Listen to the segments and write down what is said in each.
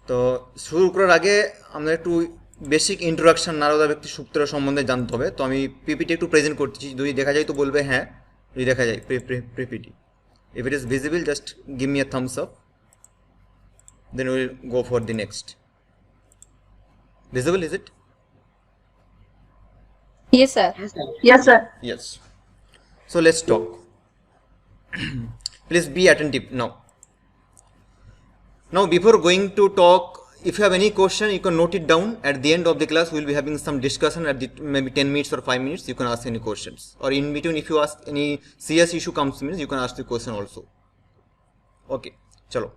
তো শুরু করার আগে আমরা একটু বেসিক ইন্ট্রোডাকশন নারদা ব্যক্তি সূত্র সম্বন্ধে জানতে হবে। তো আমি পিপিটি একটু প্রেজেন্ট করতেছি, যদি দেখা যায় তো বলবে হ্যাঁ, যদি দেখা যায় PPT, if it is visible just give me a thumbs up, then we will go for the next. Visible, is it? Yes, sir. Yes, sir. Yes. So let's talk. Please be attentive now. Now before going to talk, if you have any question you can note it down. At the end of the class we will be having some discussion at the maybe 10 minutes or 5 minutes. You can ask any questions, or in between if you ask any CS issue comes means you can ask the question also. Okay, chalo.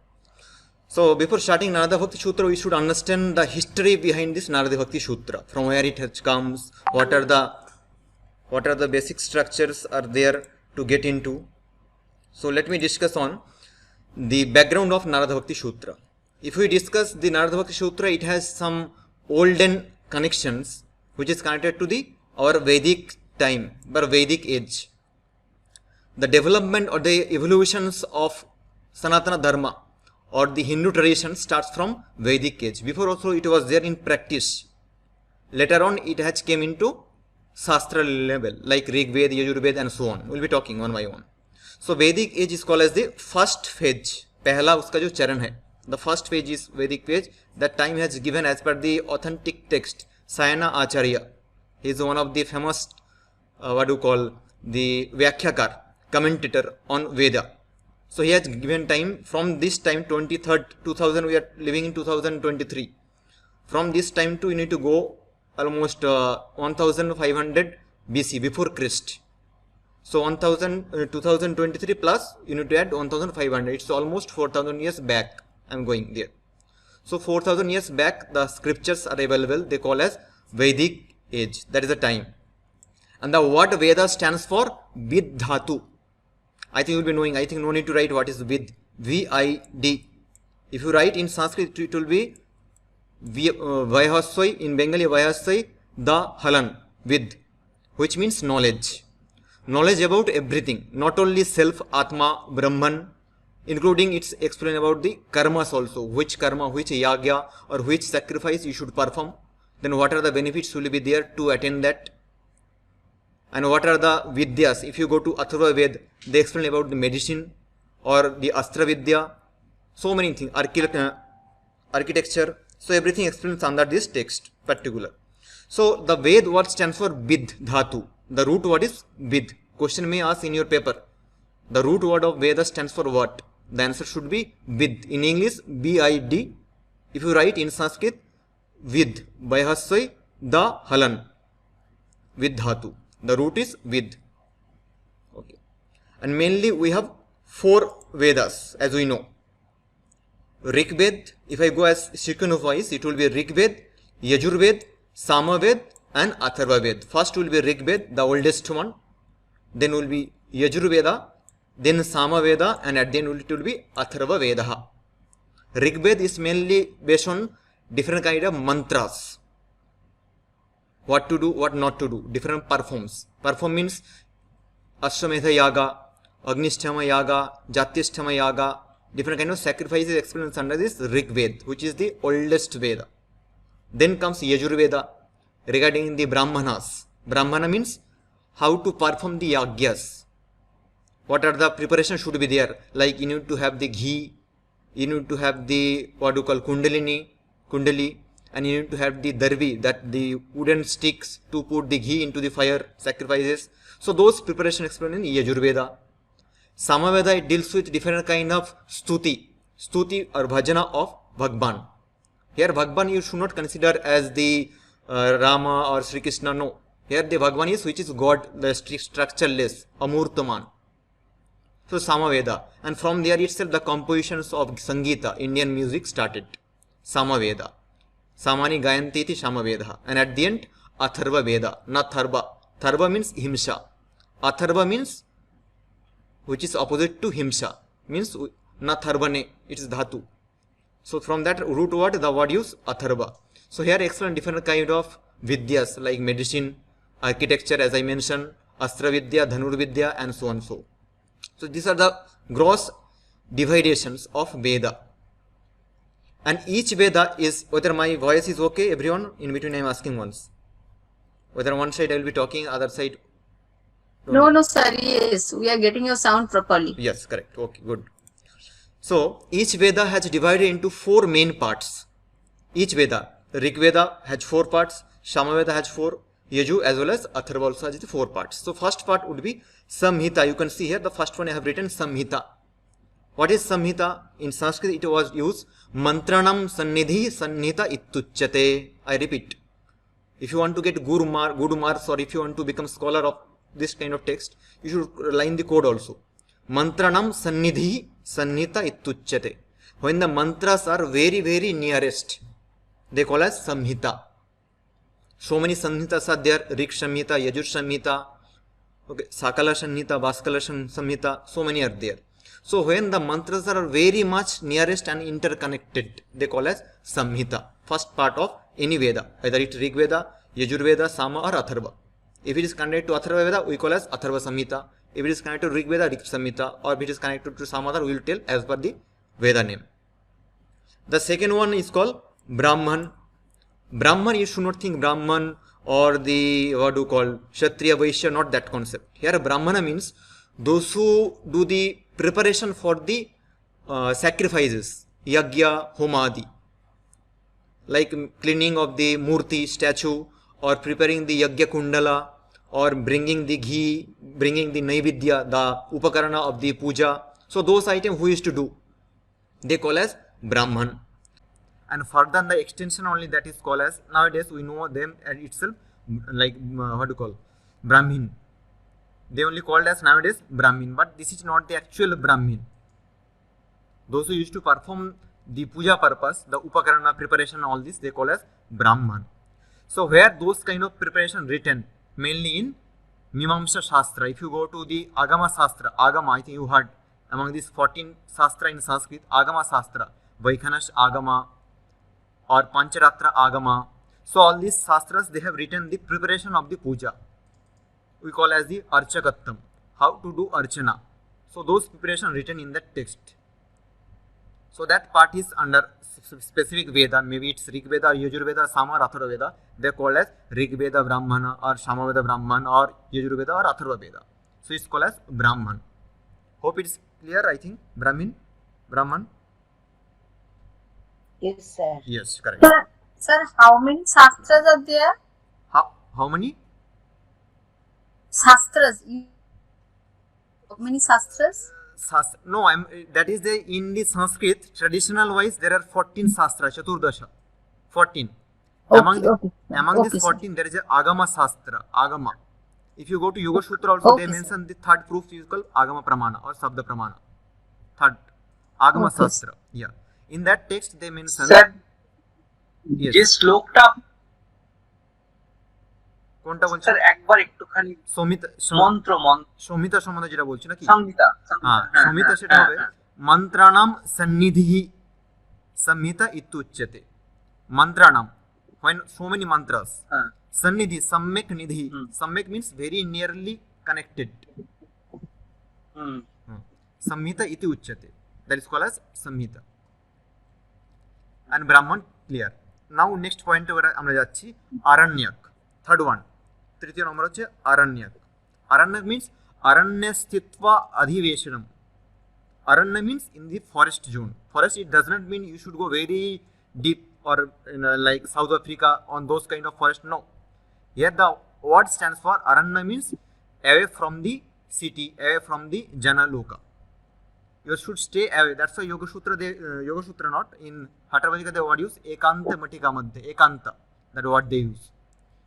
So before starting Narada Bhakti Sutra, we should understand the history behind this Narada Bhakti Sutra, from where it has comes, what are the basic structures are there to get into. So let me discuss on the background of Narada Bhakti Sutra. If we discuss the Narada Bhakti Sutra, it has some olden connections which is connected to our Vedic time, or Vedic age. The development or the evolutions of Sanatana Dharma or the Hindu tradition starts from Vedic age. Before also it was there in practice. Later on it has came into Shastra level like Rig Veda, Yajur Veda and so on. We will be talking one by one. So Vedic age is called as the first phase. पहला उसका जो चरण है. The first phase is Vedic phase. That time has given as per the authentic text. Sayana Acharya. He is one of the famous, the Vyakhyakar, commentator on Veda. So he has given time from this time 23rd 2000, we are living in 2023. From this time to you need to go almost 1500 BC before Christ. So 2023 plus you need to add 1500. It's almost 4000 years back. I'm going there. So 4000 years back the scriptures are available. They call as Vedic age. That is the time. And the word Veda stands for Vid Dhatu. I think you will be knowing. I think no need to write what is Vid. V-I-D. If you write in Sanskrit, it will be Vayhaswai. In Bengali, Vayhaswai the Halan. Vid. Which means knowledge. Knowledge about everything. Not only self, Atma, Brahman. Including it's explain about the karmas also. Which karma, which yagya or which sacrifice you should perform. Then what are the benefits will be there to attain that. And what are the vidyas? If you go to Atharva Ved, they explain about the medicine or the Astra Vidya. So many things. Architecture. So everything explains under this text particular. So the Ved word stands for Vid Dhatu. The root word is Vid. Question may ask in your paper. The root word of Veda stands for what? The answer should be Vid. In English, B-I-D. If you write in Sanskrit, Vid. Vayhaswai the Halan. Vid Dhatu. The root is Vid. Okay. And mainly we have 4 Vedas as we know. Rig Ved, if I go as sequence wise, it will be Rig Ved, Yajur Ved, Sama Ved and Atharva Ved. First will be Rig Ved, the oldest one. Then will be Yajur Veda, then Sama Veda, and at the end it will be Atharva Veda. Rig Ved is mainly based on different kind of mantras. What to do, what not to do, different performs. Perform means Ashwamedha Yaga, Agnisthama Yaga, Jatyasthama Yaga, different kind of sacrifices explained under this Rig Ved, which is the oldest Veda. Then comes Yajur Veda regarding the Brahmanas. Brahmana means how to perform the yagyas. What are the preparations should be there? Like you need to have the ghee, you need to have the Kundali, and you need to have the darvi, that the wooden sticks to put the ghee into the fire, sacrifices. So those preparations explained in Yajurveda. Samaveda, it deals with different kind of stuti or bhajana of Bhagwan. Here Bhagwan you should not consider as the Rama or Sri Krishna, no. Here the Bhagwan is which is God, the structureless, Amurtaman. So Samaveda, and from there itself the compositions of Sangeeta, Indian music started. Samaveda. Samani Gayanti iti Samaveda. And at the end, Atharva Veda, not Tharva. Tharva means Himsa. Atharva means, which is opposite to Himsa, means not Tharvane, it is Dhatu. So from that root word, the word use Atharva. So here explain different kind of Vidyas like medicine, architecture as I mentioned, Astra Vidya, Dhanur Vidya and so on so. So these are the gross dividations of Veda. And each Veda is, whether my voice is okay, everyone, in between I am asking once. Whether one side I will be talking, other side. No, sir. Yes, we are getting your sound properly. Yes, correct. Okay, good. So, each Veda has divided into 4 main parts. Each Veda, Rig Veda has 4 parts, Samaveda has 4, Yaju as well as Atharva also has 4 parts. So, first part would be Samhita. You can see here, the first one I have written Samhita. What is Samhita? In Sanskrit it was used Mantranam Sannidhi Sannhita Ittuchyate. I repeat. If you want to get good marks, or if you want to become scholar of this kind of text, you should line the code also. Mantranam Sannidhi Sannhita Ittuchyate. When the mantras are very, very nearest, they call as Samhita. So many Samhitas are there. Rik Samhita, Yajur Samhita, okay, Sakala Samhita, Vaskala Samhita, so many are there. So when the mantras are very much nearest and interconnected, they call as Samhita. First part of any Veda, either it Rig Veda, Yajur Veda, Sama or Atharva. If it is connected to Atharva Veda, we call as Atharva Samhita. If it is connected to Rig Veda, Rig Samhita, or if it is connected to some other, we will tell as per the Veda name. The second one is called Brahman. Brahman, you should not think Brahman or the, what do you call, Kshatriya, Vaishya, not that concept. Here Brahmana means those who do the preparation for the sacrifices, Yagya, Homadi, like cleaning of the Murti, statue, or preparing the Yagya Kundala, or bringing the ghee, bringing the Naividya, the Upakarana of the Puja. So those items who used to do, they call as Brahman. And further the extension only, that is called as, nowadays we know them as itself like what do you call, Brahmin. They only called as nowadays Brahmin, but this is not the actual Brahmin. Those who used to perform the puja purpose, the Upakarana preparation, all this, they call as Brahman. So where those kind of preparation written, mainly in Mimamsa Shastra. If you go to the Agama Shastra, Agama, I think you heard, among these 14 Shastra in Sanskrit, Agama Shastra, Vaikhanash Agama, or Pancharatra Agama. So all these Shastras, they have written the preparation of the puja. We call as the Archakattam, how to do Archana. So those preparation written in that text. So that part is under specific Veda, maybe it's Rig Veda, Yajur Veda, Sama or Atharva Veda. They are called as Rig Veda Brahmana, or Sama Veda Brahman, or Yajur Veda or Atharva Veda. So it's called as Brahman. Hope it's clear, I think. Brahman. Yes, sir. Yes, correct. Sir, how many Shastras are there? How many? Shastras. How many Shastras? No, that is the, in the Sanskrit, traditional wise, there are 14 Shastra, Chaturdasha. 14. Okay, among these 14, there is a Agama Shastra, Agama. If you go to Yoga Sutra also, they mention the third proof is called Agama Pramana or Sabda Pramana. Third, Agama Shastra. Yeah. In that text, they mention. Sir, yes. যে শ্লোকটা কোনটা বলছো sir একবার একটুখানি মন্ত্র সমিতা সম্বন্ধে যেটা বলছি নাকি সংহিতা সমিতা সেটা হবে মন্ত্রাণাম সন্নিধিঃ samhita ityuchyate. Mantranam, when so many mantras. Sannidhi, samyak nidhi. Samyak means very nearly connected. Samhita iti uchyate. That is called as Samhita. And Brahman, clear. Now next point আমরা যাচ্ছি Aranyak. Third one. তৃতীয় নম্বর হচ্ছে Aranyak. Aranyak means Aranya Sthitva Adhiveshanam. Aranya means in the forest zone. Forest, it does not mean you should go very deep or like South Africa on those kind of forest. No. Here the word stands for Aranya means away from the city, away from the Janaloka. You should stay away. That's why Yoga Sutra not. In Hathavadika they would use Ekanta Matika Madhya. Ekanta. That word they use.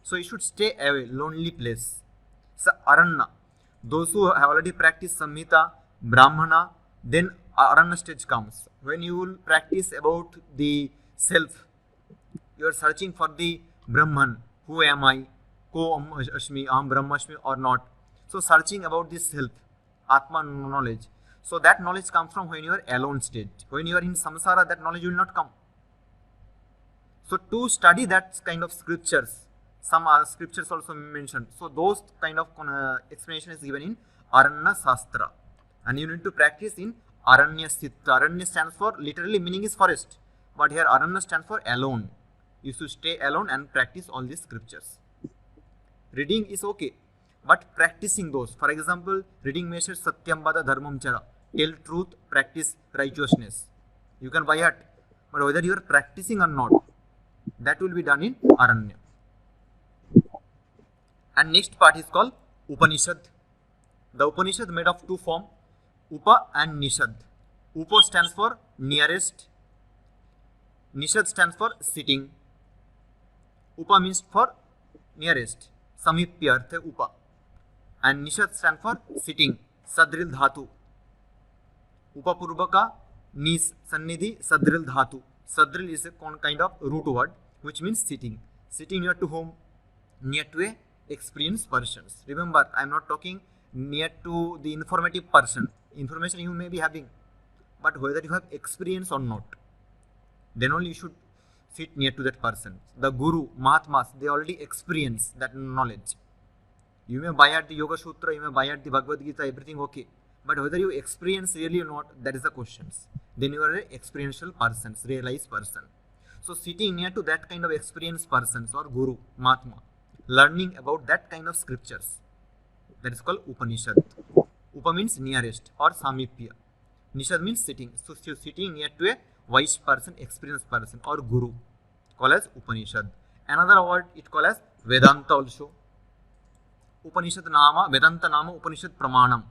So you should stay away, lonely place. So Aranya. Those who have already practiced Samhita, Brahmana, then Aranya stage comes. When you will practice about the self, you are searching for the Brahman. Who am I? Ko Ashmi, Aham Brahmashmi or not. So searching about this self, Atma knowledge. So that knowledge comes from when you are alone state. When you are in samsara, that knowledge will not come. So to study that kind of scriptures, some scriptures also mentioned. So those kind of explanation is given in Aranya Shastra. And you need to practice in Aranya Sthita. Aranya stands for, literally meaning is forest. but here Aranya stands for alone. You should stay alone and practice all these scriptures. Reading is okay, but practicing those, for example, reading message Satyam Vada Dharmam Chara, tell truth, practice righteousness. You can buy it, but whether you are practicing or not, that will be done in Aranya. And next part is called Upanishad. The Upanishad made of two forms, Upa and Nishad. Upa stands for nearest, Nishad stands for sitting. Upa means for nearest, Samipya artha Upa. And Nishad stands for sitting, Sadril Dhatu. Upapurvaka, Nis, Sannidhi, Sadril Dhatu. Sadril is a kind of root word which means sitting. Sitting near to whom? Near to a experienced persons. Remember, I am not talking near to the informative person. Information you may be having, but whether you have experience or not, then only you should sit near to that person. The Guru, Mahatmas, they already experience that knowledge. You may buy at the Yoga Sutra, you may buy at the Bhagavad Gita, everything okay. But whether you experience really or not, that is the questions. Then you are an experiential person, realized person. So sitting near to that kind of experienced persons or Guru, Mahatma, learning about that kind of scriptures, that is called Upanishad. Upa means nearest or Samipya. Nishad means sitting. So sitting near to a wise person, experienced person or Guru, called as Upanishad. Another word it called as Vedanta also. Upanishad Nama, Vedanta Nama, Upanishad Pramanam.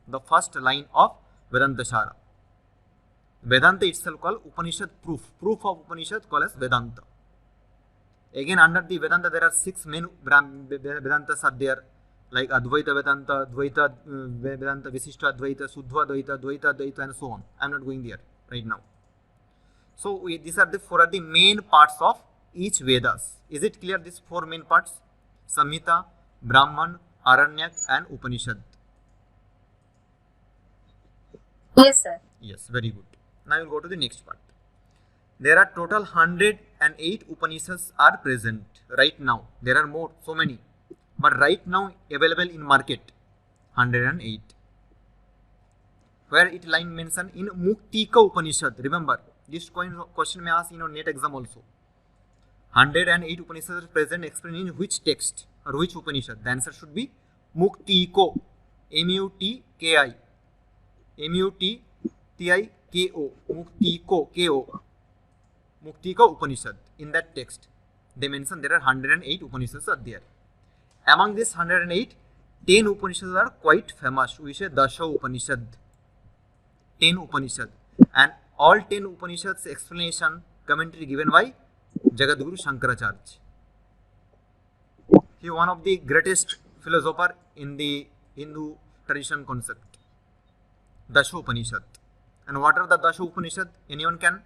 The first line of Vedanta Shara. Vedanta itself called Upanishad proof. Proof of Upanishad called as Vedanta. Again, under the Vedanta there are 6 main Vedantas are there, like Advaita Vedanta, Dvaita Vedanta, Visishta Advaita, Suddha Advaita, Dvaita Advaita, and so on. I am not going there right now. So these are the 4 are the main parts of each Vedas. Is it clear? These 4 main parts: Samhita, Brahman, Aranyak, and Upanishad. Yes, sir. Yes, very good. Now we will go to the next part. There are total 108 Upanishads are present right now. There are more, so many. But right now available in market, 108. Where it line mentioned in Muktika Upanishad. Remember, this question may ask in your NET exam also. 108 Upanishads are present, explained in which text or which Upanishad? The answer should be Muktiko. M-U-T-K-I. M-U-T-T-I-K-O. Muktiko. K-O. Muktika Upanishad. In that text, they mention there are 108 Upanishads are there. Among this 108, 10 Upanishads are quite famous. We say Dasha Upanishad. 10 Upanishad. And all 10 Upanishads explanation, commentary given by Jagadguru Shankaracharya. He is one of the greatest philosopher in the Hindu tradition concept. Dasha Upanishad. And what are the Dasha Upanishad? Anyone can?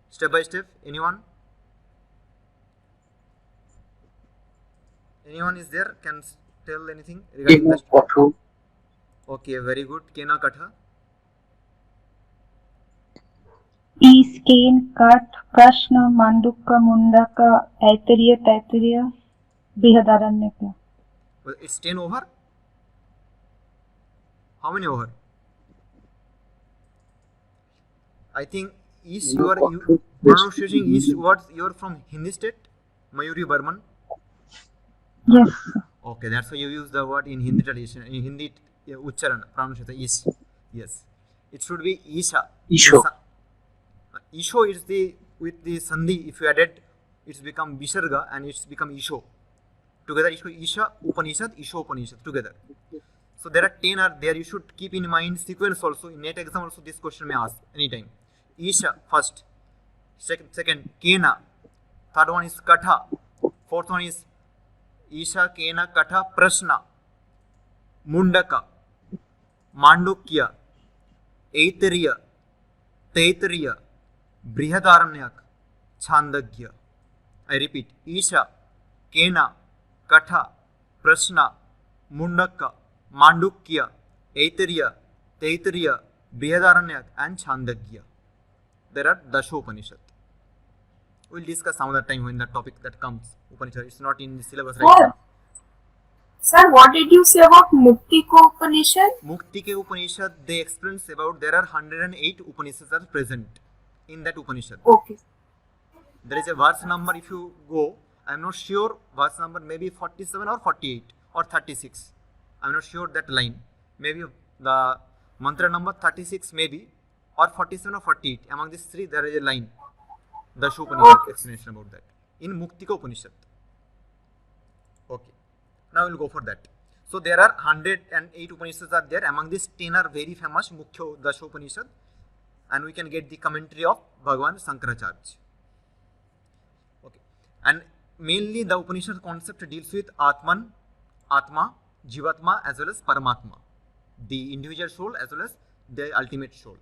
Step by step, anyone? Anyone is there? Can tell anything regarding this? Okay, very good. Kena Katha. Is, Ken, Kat, Prashna, Mandukka, Mundaka, Aitariya, Taitariya, Brihadaranyaka. Well, it's 10 over. How many over? I think is you are pronouncing is what you are from Hindi state, Mayuri Burman. Yes. Okay, that's why you use the word in Hindi tradition. In Hindi, Ucharan pronunciation is yes. It should be Isha. Isho. Isho is the with the Sandhi. If you added, it's become Visarga and it's become Isho. Together, Isha Upanishad, Isho Upanishad together. So there are 10 are there. You should keep in mind sequence also. In NET exam also this question may ask anytime. Isha first, second Kena, third one is Katha, fourth one is Isha, Kena, Katha, Prashna, Mundaka, Mandukya, Aitariya, Taitariya, Brihadaranya, Chandagya. I repeat, Isha, Kena, Katha, Prashna, Mundaka, Mandukya, Aitariya, Taitariya, Brihadaranya, and Chandagya. There are Dasha Upanishad. We will discuss some other time when the topic that comes. Upanishad. It's not in the syllabus right now. Sir, what did you say about Muktiko Upanishad? Muktike Upanishad, they explains about there are 108 Upanishads are present. in that Upanishad. Okay. There is a verse number, if you go, I am not sure, verse number maybe 47 or 48 or 36. I am not sure that line. Maybe the mantra number 36 maybe, or 47 or 48. Among these three, there is a line. The Upanishad explanation about that. In Muktika Upanishad. Okay. Now we will go for that. So there are 108 Upanishads are there. Among these 10 are very famous, Mukhya Dasha Upanishad. And we can get the commentary of Bhagavan Shankaracharya. Okay. And mainly the Upanishad concept deals with Atman, Atma, Jivatma as well as Paramatma. The individual soul as well as the ultimate soul.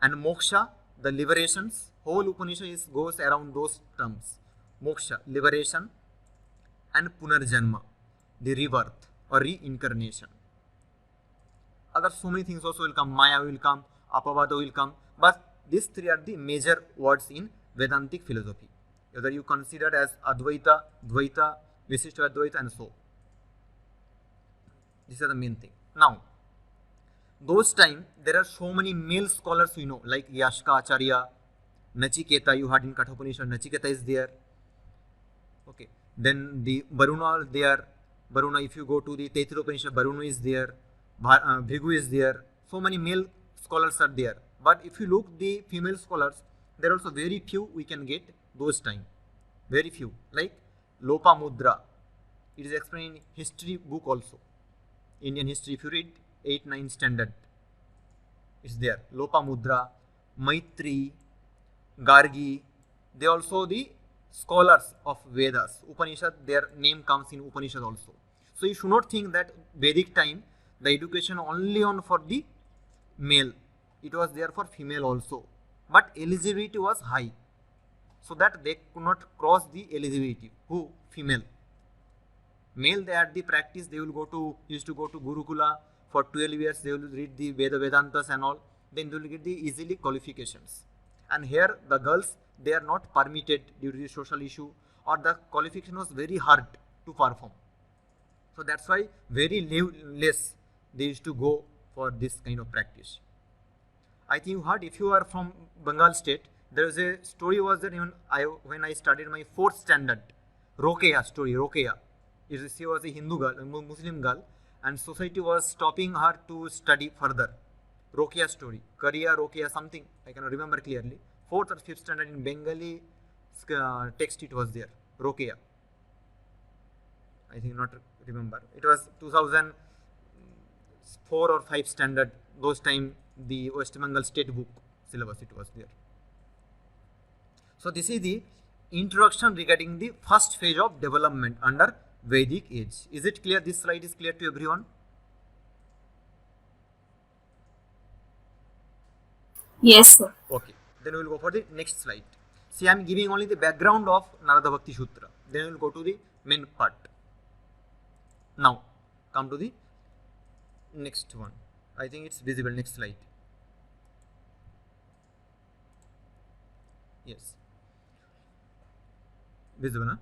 And Moksha, the liberations, whole Upanishad goes around those terms. Moksha, liberation, and Punarjanma, the rebirth or reincarnation. Other so many things also will come. Maya will come, Apavada will come. But these three are the major words in Vedantic philosophy. Whether you consider as Advaita, Dvaita, Visishta Advaita and so. These are the main thing. Now, those time there are so many male scholars we know, like Yashka Acharya, Nachiketa, you had in Kathopanishad, Nachiketa is there. Okay. Then the Varuna is there. Varuna, if you go to the Taittiriya Varuna is there. Bhrigu is there. So many male scholars are there. But if you look the female scholars, there are also very few we can get those time. Very few. Like Lopa Mudra. It is explained in history book also. Indian history, if you read 8-9 standard, it's there. Lopa Mudra, Maitri, Gargi, they also the scholars of Vedas. Upanishad, their name comes in Upanishad also. So you should not think that Vedic time, the education only on for the male. It was there for female also. But eligibility was high. So that they could not cross the eligibility. Who? Female. Male, they had the practice, they will used to go to Gurukula for 12 years, they will read the Vedantas and all. Then they will get the easily qualifications. And here the girls, they are not permitted due to the social issue, or the qualification was very hard to perform. So that's why very less they used to go for this kind of practice. I think you heard, if you are from Bengal state, there is a story was there even when I studied my 4th standard, Rokeya story, Rokeya. She was a Hindu girl, a Muslim girl, and society was stopping her to study further. Rokeya story, Kariya, Rokeya, something, I cannot remember clearly. 4th or 5th standard in Bengali text it was there, Rokeya. I think not remember. It was 2004 or 5 standard, those time the West Bengal state book syllabus it was there. So this is the introduction regarding the first phase of development under Vedic age. Is it clear? This slide is clear to everyone? Yes, sir. Okay. Then we will go for the next slide. See, I am giving only the background of Narada Bhakti Sutra. Then we will go to the main part. Now, come to the next one. I think it's visible. Next slide. Yes. Visible, huh?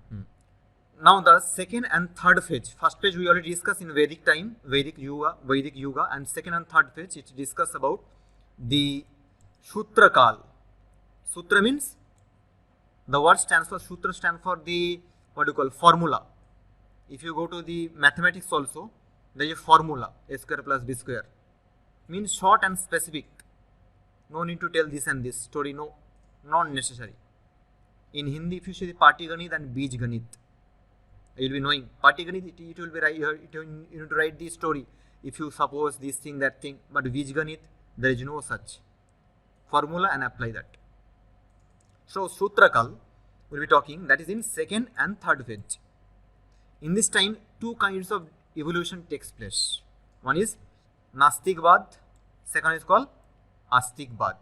Now the second and third phase. First phase we already discussed in Vedic time, Vedic Yuga, and second and third phase it discuss about the Sutra Kal. Sutra means, the word stands for, Sutra stands for the, formula. If you go to the mathematics also, there is a formula, a square plus b square. Means short and specific. No need to tell this and this story, no, not necessary. In Hindi, if you see the Patiganit and Bij Ganit, you will be knowing. Patiganit, it will be you need to write the story. If you suppose this thing, that thing, but Bij Ganit, there is no such formula and apply that. So Sutra Kal will be talking, that is in second and third phase. In this time, two kinds of evolution takes place. One is Nastikvad, second is called Astikvad.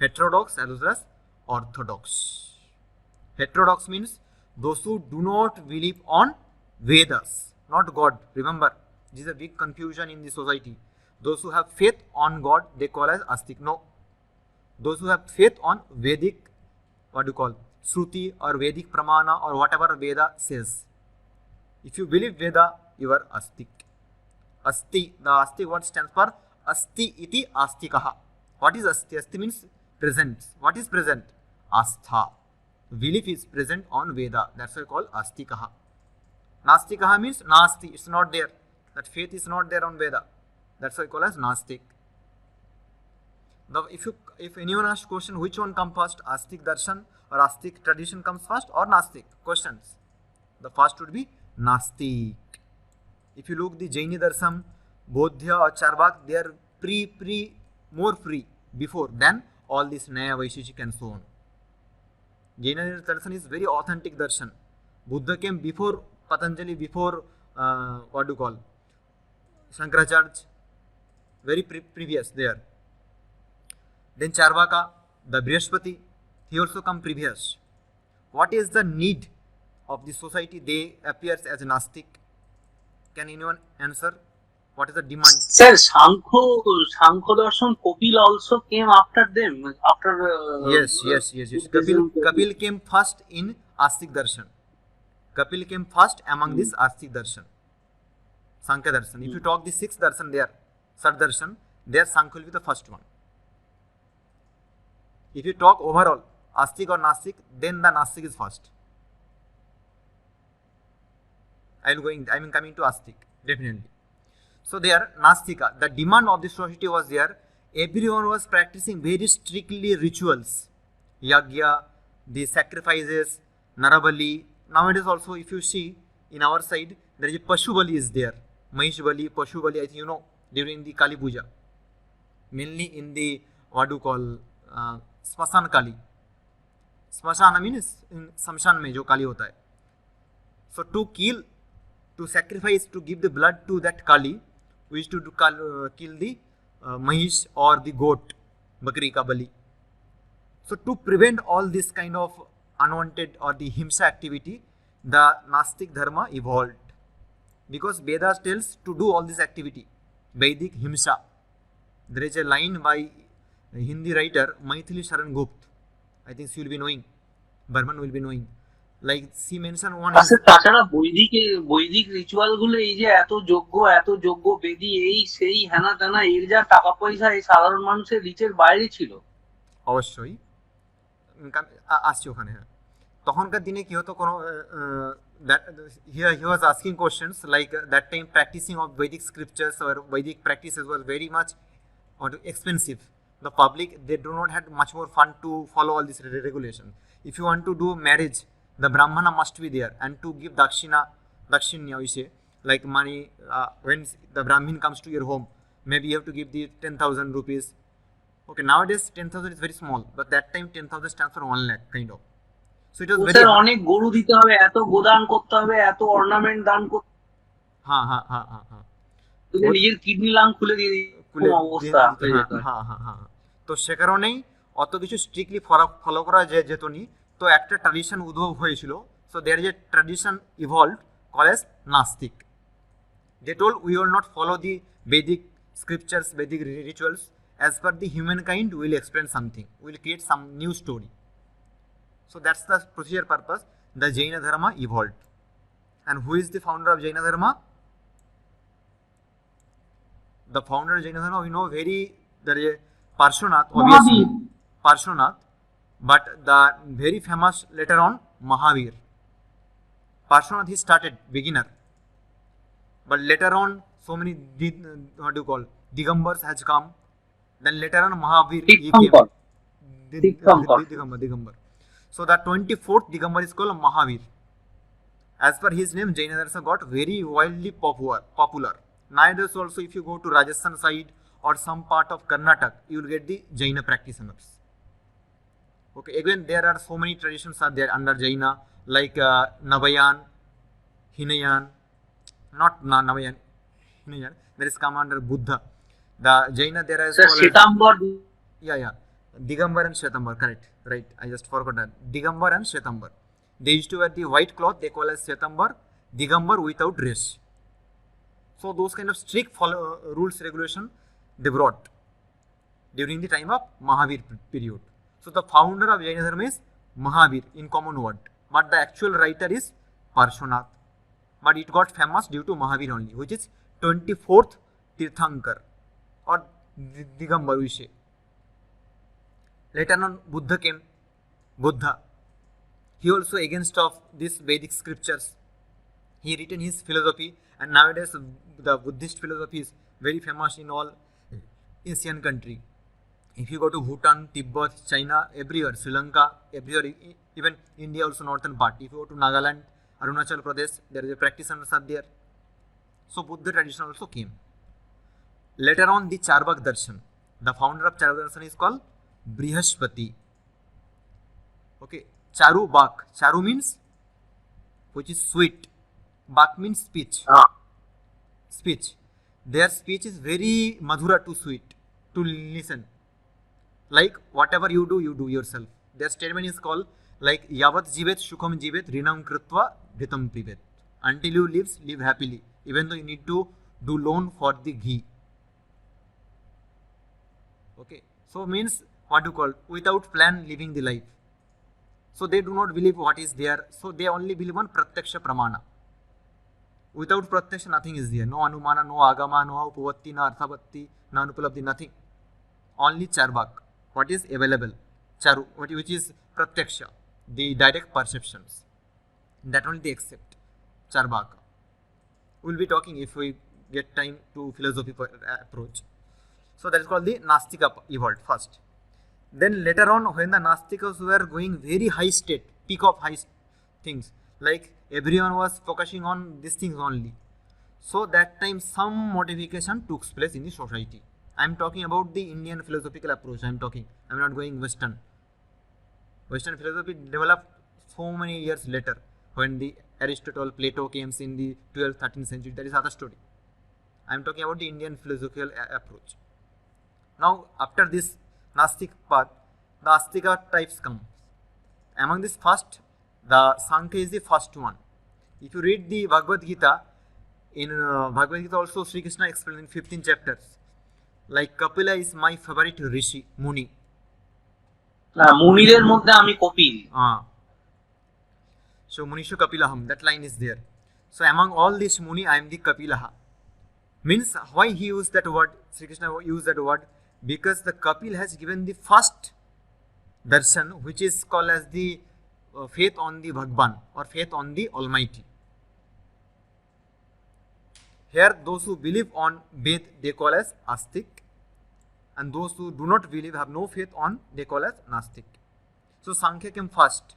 Heterodox as well as orthodox. Heterodox means those who do not believe on Vedas, not God. Remember, this is a big confusion in the society. Those who have faith on God, they call as Astik. No. Those who have faith on Vedic, Shruti or Vedic Pramana or whatever Veda says. If you believe Veda, you are Astik. Asti, the Asti word stands for Asti iti Astikaha. What is Asti? Asti means presents. What is present? Astha. Belief is present on Veda. That's why called Astikaha. Nastikaha means Nasti. It's not there. That faith is not there on Veda. That's why called as Nastik. Now, if anyone asks question, which one comes first? Astik darshan or Astik tradition comes first or Nastik? Questions. The first would be Nastik. If you look the Jaini darshan, Bodhya or Charvak, they are more free before than all this Naya Vaisheshik and so on. Jaina darshan is very authentic darshan. Buddha came before Patanjali, before what do you call Shankaracharya, very previous there. Then Charvaka, the Brihaspati, he also come previous. What is the need of the society? They appears as a Nastik. Can anyone answer? What is the demand? Sir, Shankho Darshan, Kapil also came after them. Yes. Kapil came first in Astik Darshan. Kapil came first among this Astik Darshan. Sankhya Darshan. If you talk the sixth Darshan there, Sat Darshan, there Sankhya will be the first one. If you talk overall, Astik or Nastik, then the Nastik is first. I am coming to Astik, definitely. So there, Nastika, the demand of the society was there. Everyone was practicing very strictly rituals. Yagya, the sacrifices, Narabali. Nowadays also, if you see, in our side, there is a Pashubali is there. Mahish Bali, Pashubali, I think you know, during the Kali Puja. Mainly in the, what do you call, Smasan Kali. Smashan means in Samshan mein jo Kali hota hai. So to kill, to sacrifice, to give the blood to that Kali, we used to kill the Mahish or the goat, Bakri ka Bali. So to prevent all this kind of unwanted or the Himsa activity, the Nastik Dharma evolved. Because Vedas tells to do all this activity, Vedic Himsa. There is a line by a Hindi writer, Maithili Sharan Gupt. I think she will be knowing. Burman will be knowing. Like she mentioned one. আচ্ছা তাছাড়া বৈদিক ritual গুলো এই যে এত যোগ্য বেদি এই সেই হেনা তেনা এর যা টাকা পয়সা এই সাধারণ মানুষের রিচের বাইরে ছিল অবশ্যই আসছি ওখানে তখনকার দিনে কি হতো কোনো he was asking questions like that time practicing of Vedic scriptures or Vedic practices was very much expensive. The public, they do not have much more fun to follow all this regulation. If you want to do marriage, the Brahmana must be there, and to give dakshinya we say, like money, when the Brahmin comes to your home, maybe you have to give the 10,000 rupees. Okay, nowadays 10,000 is very small, but that time 10,000 stands for 1 lakh kind of. So it was very sir অনেক গরু দিতে হবে এত গোদান করতে হবে এত ornament দান করতে নিজের কিডনি লাং খুলে দিয়ে অবস্থা তো সে কারণেই অত কিছু স্ট্রিক্টলি ফলো করা যেত নি তো একটা ট্র্যাডিশন উদ্ভব হয়েছিল so there is a tradition evolved call as nastik they told we will not follow the Vedic scriptures, Vedic rituals as per the humankind. We will explain something, we will create some new story. So that's the procedure purpose the Jaina Dharma evolved. And who is the founder of Jaina Dharma? The founder of Jaina Dharma, we know there is Parshvanath, obviously Parshvanath, but the very famous later on Mahavir. Parshvanath he started beginner, but later on so many what do you call Digambars has come. Then later on Mahavir he came. Digambar. So the 24th Digambar is called Mahavir. As per his name, Jaina Dharma got very wildly popular. Nowadays also, if you go to Rajasthan side or some part of Karnataka, you will get the Jaina practitioners. Okay, again there are so many traditions are there under Jaina, like Navayan, Hinayan, not Navayan, Hinayan. There is come under Buddha. The Jaina there is Shwetambar. Yeah. Digambar and Shwetambar, correct, right? I just forgot that. Digambar and Shwetambar. They used to wear the white cloth. They call as Shwetambar. Digambar without dress. So those kind of strict rules regulation they brought during the time of Mahavir period. So the founder of Jaina Dharma is Mahavir in common word, but the actual writer is Parshvanath. But it got famous due to Mahavir only, which is 24th Tirthankar or Digambar we say. Later on, Buddha came. Buddha, he also against of these Vedic scriptures. He written his philosophy, and nowadays the Buddhist philosophy is very famous in all Asian country. If you go to Bhutan, Tibet, China, everywhere, Sri Lanka, everywhere, even India also northern part. If you go to Nagaland, Arunachal Pradesh, there is a practitioners are there. So Buddha tradition also came. Later on, the Charvak Darshan. The founder of Charvak Darshan is called Brihaspati. Okay, Charu Bak. Charu means which is sweet. Bak means speech. Speech. Their speech is very madhura to sweet to listen. Like whatever you do yourself. Their statement is called like Yavat Jivet Shukham Jivet Rinam Kritva Vritam Privet. Until you live happily, even though you need to do loan for the ghee. Okay, so means what you call without plan living the life. So they do not believe what is there. So they only believe on Pratyaksha Pramana. Without Pratyaksha, nothing is there. No Anumana, no Agama, no Upavatti, no Arthavatti, no Anupalabdhi, nothing. Only Charvak. What is available? Charu, which is Pratyaksha, the direct perceptions. That only they accept. Charvaka. We will be talking if we get time to philosophy approach. So that is called the Nastika evolved first. Then later on, when the Nastikas were going very high state, peak of high things, like everyone was focusing on these things only. So that time some modification took place in the society. I am talking about the Indian philosophical approach. I am not going Western. Western philosophy developed so many years later when the Aristotle, Plato came in the 12th, 13th century. That is another story. I am talking about the Indian philosophical approach. Now, after this Nastic path, the Astika types come. Among this first, the Sankhya is the first one. If you read the Bhagavad Gita, in Bhagavad Gita also Sri Krishna explained in 15 chapters. Like Kapila is my favorite Rishi, Muni. মুনিদের মধ্যে আমি Kapil. So Munishu Kapilaham, that line is there. So among all these Muni, I am the Kapilaha. Means why he used that word, Sri Krishna used that word? Because the Kapil has given the first darshan, which is called as the faith on the Bhagwan or faith on the Almighty. Here those who believe on Ved, they call as Astik, and those who do not believe, have no faith on, they call as Nastik. So Sankhya came first.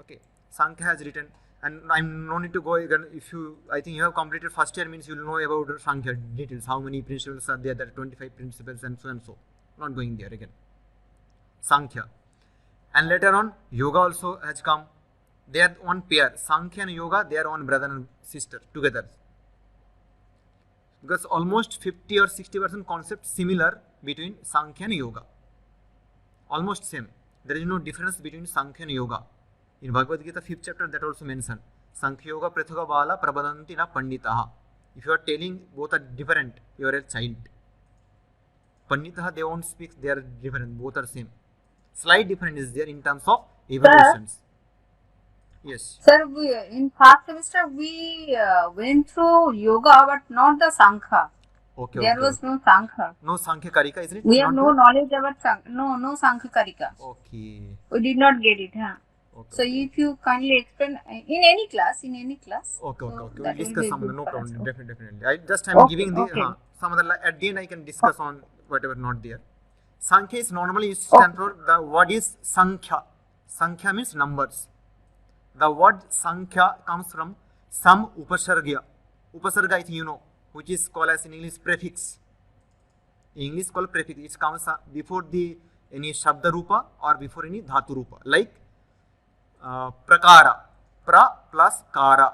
Okay, Sankhya has written, and I'm no need to go again. If you, I think you have completed first year, means you will know about Sankhya details, how many principles are there. There are 25 principles and so and so. Not going there again. Sankhya, and later on Yoga also has come. They are one pair. Sankhya and Yoga, they are one brother and sister together. Because almost 50 or 60% concept similar between Sankhya and Yoga. Almost same. There is no difference between Sankhya and Yoga. In Bhagavad Gita 5th chapter, that also mentioned. Sankhya Yoga Prithaga Bala Prabadanti na Panditaha. If you are telling both are different, you are a child. Panditaha, they won't speak, they are different, both are same. Slight difference is there in terms of evaluations. Yes. Sir, in first semester we went through yoga, but not the Sankhya. Okay. There was no Sankhya. No Sankhya Karika, isn't it? We have no knowledge about Sankhya. No Sankhya Karika. Okay. We did not get it, huh? Okay. So if you kindly explain in any class. Okay. So We'll discuss some. No problem. us. Definitely. I'm giving the okay. some other at the end I can discuss on whatever not there. Sankhya is normally used to stand for the word is Sankhya. Sankhya means numbers. The word Sankhya comes from some upasarga. Upasarga, I think you know, which is called as in English prefix. In English called prefix. It comes before the any Shabda Rupa or before any Dhatu Rupa. Like Prakara. Pra plus Kara.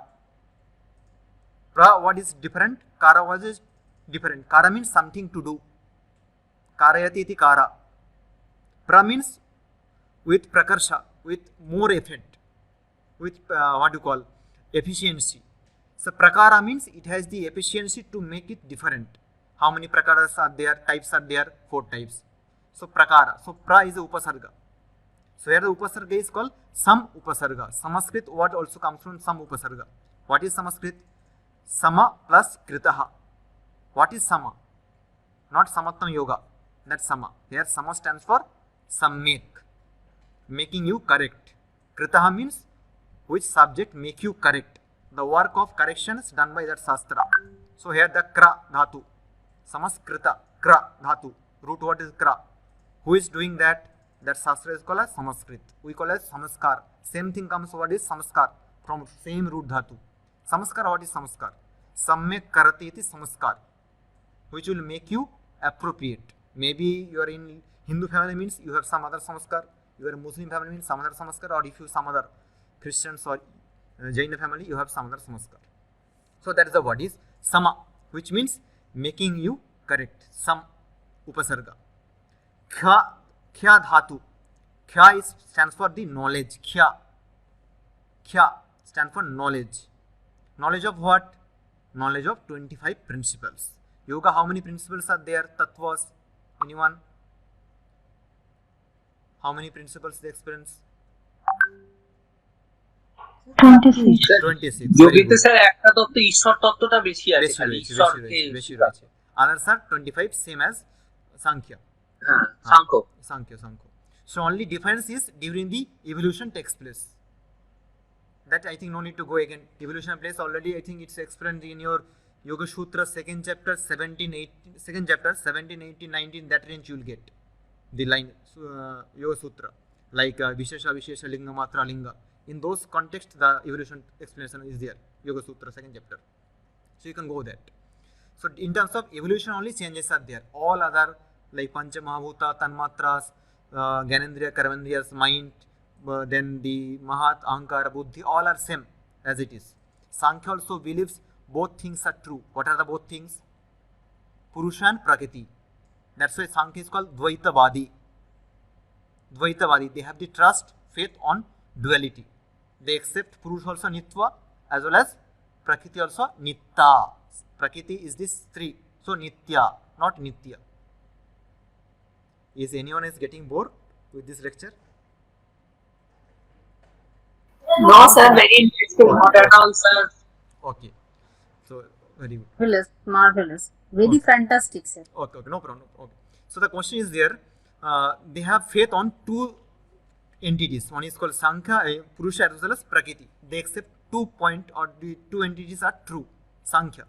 Pra, what is different? Kara, what is different? Kara means something to do. Karayati iti Kara. Pra means with Prakarsha, with more effort. With what you call efficiency. So Prakara means it has the efficiency to make it different. How many Prakaras are there? Types are there? 4 types. So Prakara. So Pra is a Upasarga. So here the Upasarga is called Sam Upasarga. Sanskrit word also comes from Sam Upasarga. What is Sanskrit? Sama plus Kritaha. What is Sama? Not Samattam Yoga. That's sama. Here sama stands for samyak, making you correct. Kritaha means which subject make you correct. The work of corrections done by that sastra. So here the kra dhatu, samaskrita, kra dhatu. Root word is kra. Who is doing that? That sastra is called as Sanskrit. We call as Samaskar. Same thing comes word is Samaskar from same root dhatu. Samaskar, what is Samaskar? Samyak karati iti Samaskar, which will make you appropriate. Maybe you are in Hindu family means you have some other Samaskar. You are a Muslim family means some other Samaskar, or if you some other Christians or Jaina family, you have some other Samaskar. So that is the word is Sama, which means making you correct. Sam upasarga. Kya dhatu. Kya stands for the knowledge. Kya stands for knowledge. Knowledge of what? Knowledge of 25 principles. Yoga, how many principles are there? Tattvas. Anyone? How many principles they experience? 26. 26. যোগীতে sir একটা তত্ত্ব ঈশ্বর তত্ত্বটা বেশি আছে, খালি বেশি ঈশ্বরকে রয়েছে. Others are 25, same as Sankhya. হ্যাঁ Samkhya. Sankhya. So only difference is during the evolution takes place. That I think no need to go again. Evolution place already. I think it's explained in your Yoga Sutra second chapter 17, 18, 19. That range you will get the line Yoga Sutra like Vishesha, Linga, Matra, Linga. In those contexts, the evolution explanation is there. Yoga Sutra second chapter. So you can go that. So in terms of evolution, only changes are there. All other like Pancha Mahabhuta, Tanmatras, Gyanendriya, Karmendriyas, mind, then the Mahat, Ahankara, Buddhi, all are same as it is. Sankhya also believes both things are true. What are the both things? Purusha and Prakriti. That's why Sankhya is called Dvaitavadi. They have the trust, faith on duality. They accept Purusha also Nitva as well as Prakriti also Nitta. Prakriti is this three. So Nitya, not Nitya. Is anyone is getting bored with this lecture? No, sir, very interesting. Not at all, sir. Okay. So very good. Marvelous. Very Okay. fantastic, sir. Okay, no problem. Okay. So the question is there, they have faith on two entities. One is called Sankhya, Purusha as well as Prakriti. They accept 2 point or the two entities are true, Sankhya.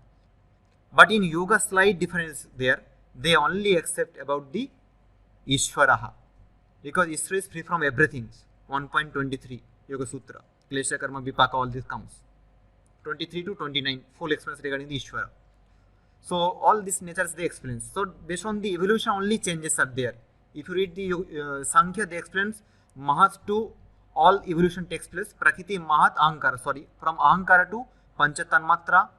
But in Yoga slight difference there, they only accept about the Ishvaraha. Because Ishvara is free from everything. 1.23 Yoga Sutra. Klesha, Karma, Vipaka, all this comes. 23 to 29, full explanation regarding the Ishvara. So all these natures they explain. So based on the evolution, only changes are there. If you read the Sankhya, they explains Mahat to all evolution takes place. Prakriti, Mahat, Ahankara. From Ahankara to Pancha Tanmatra,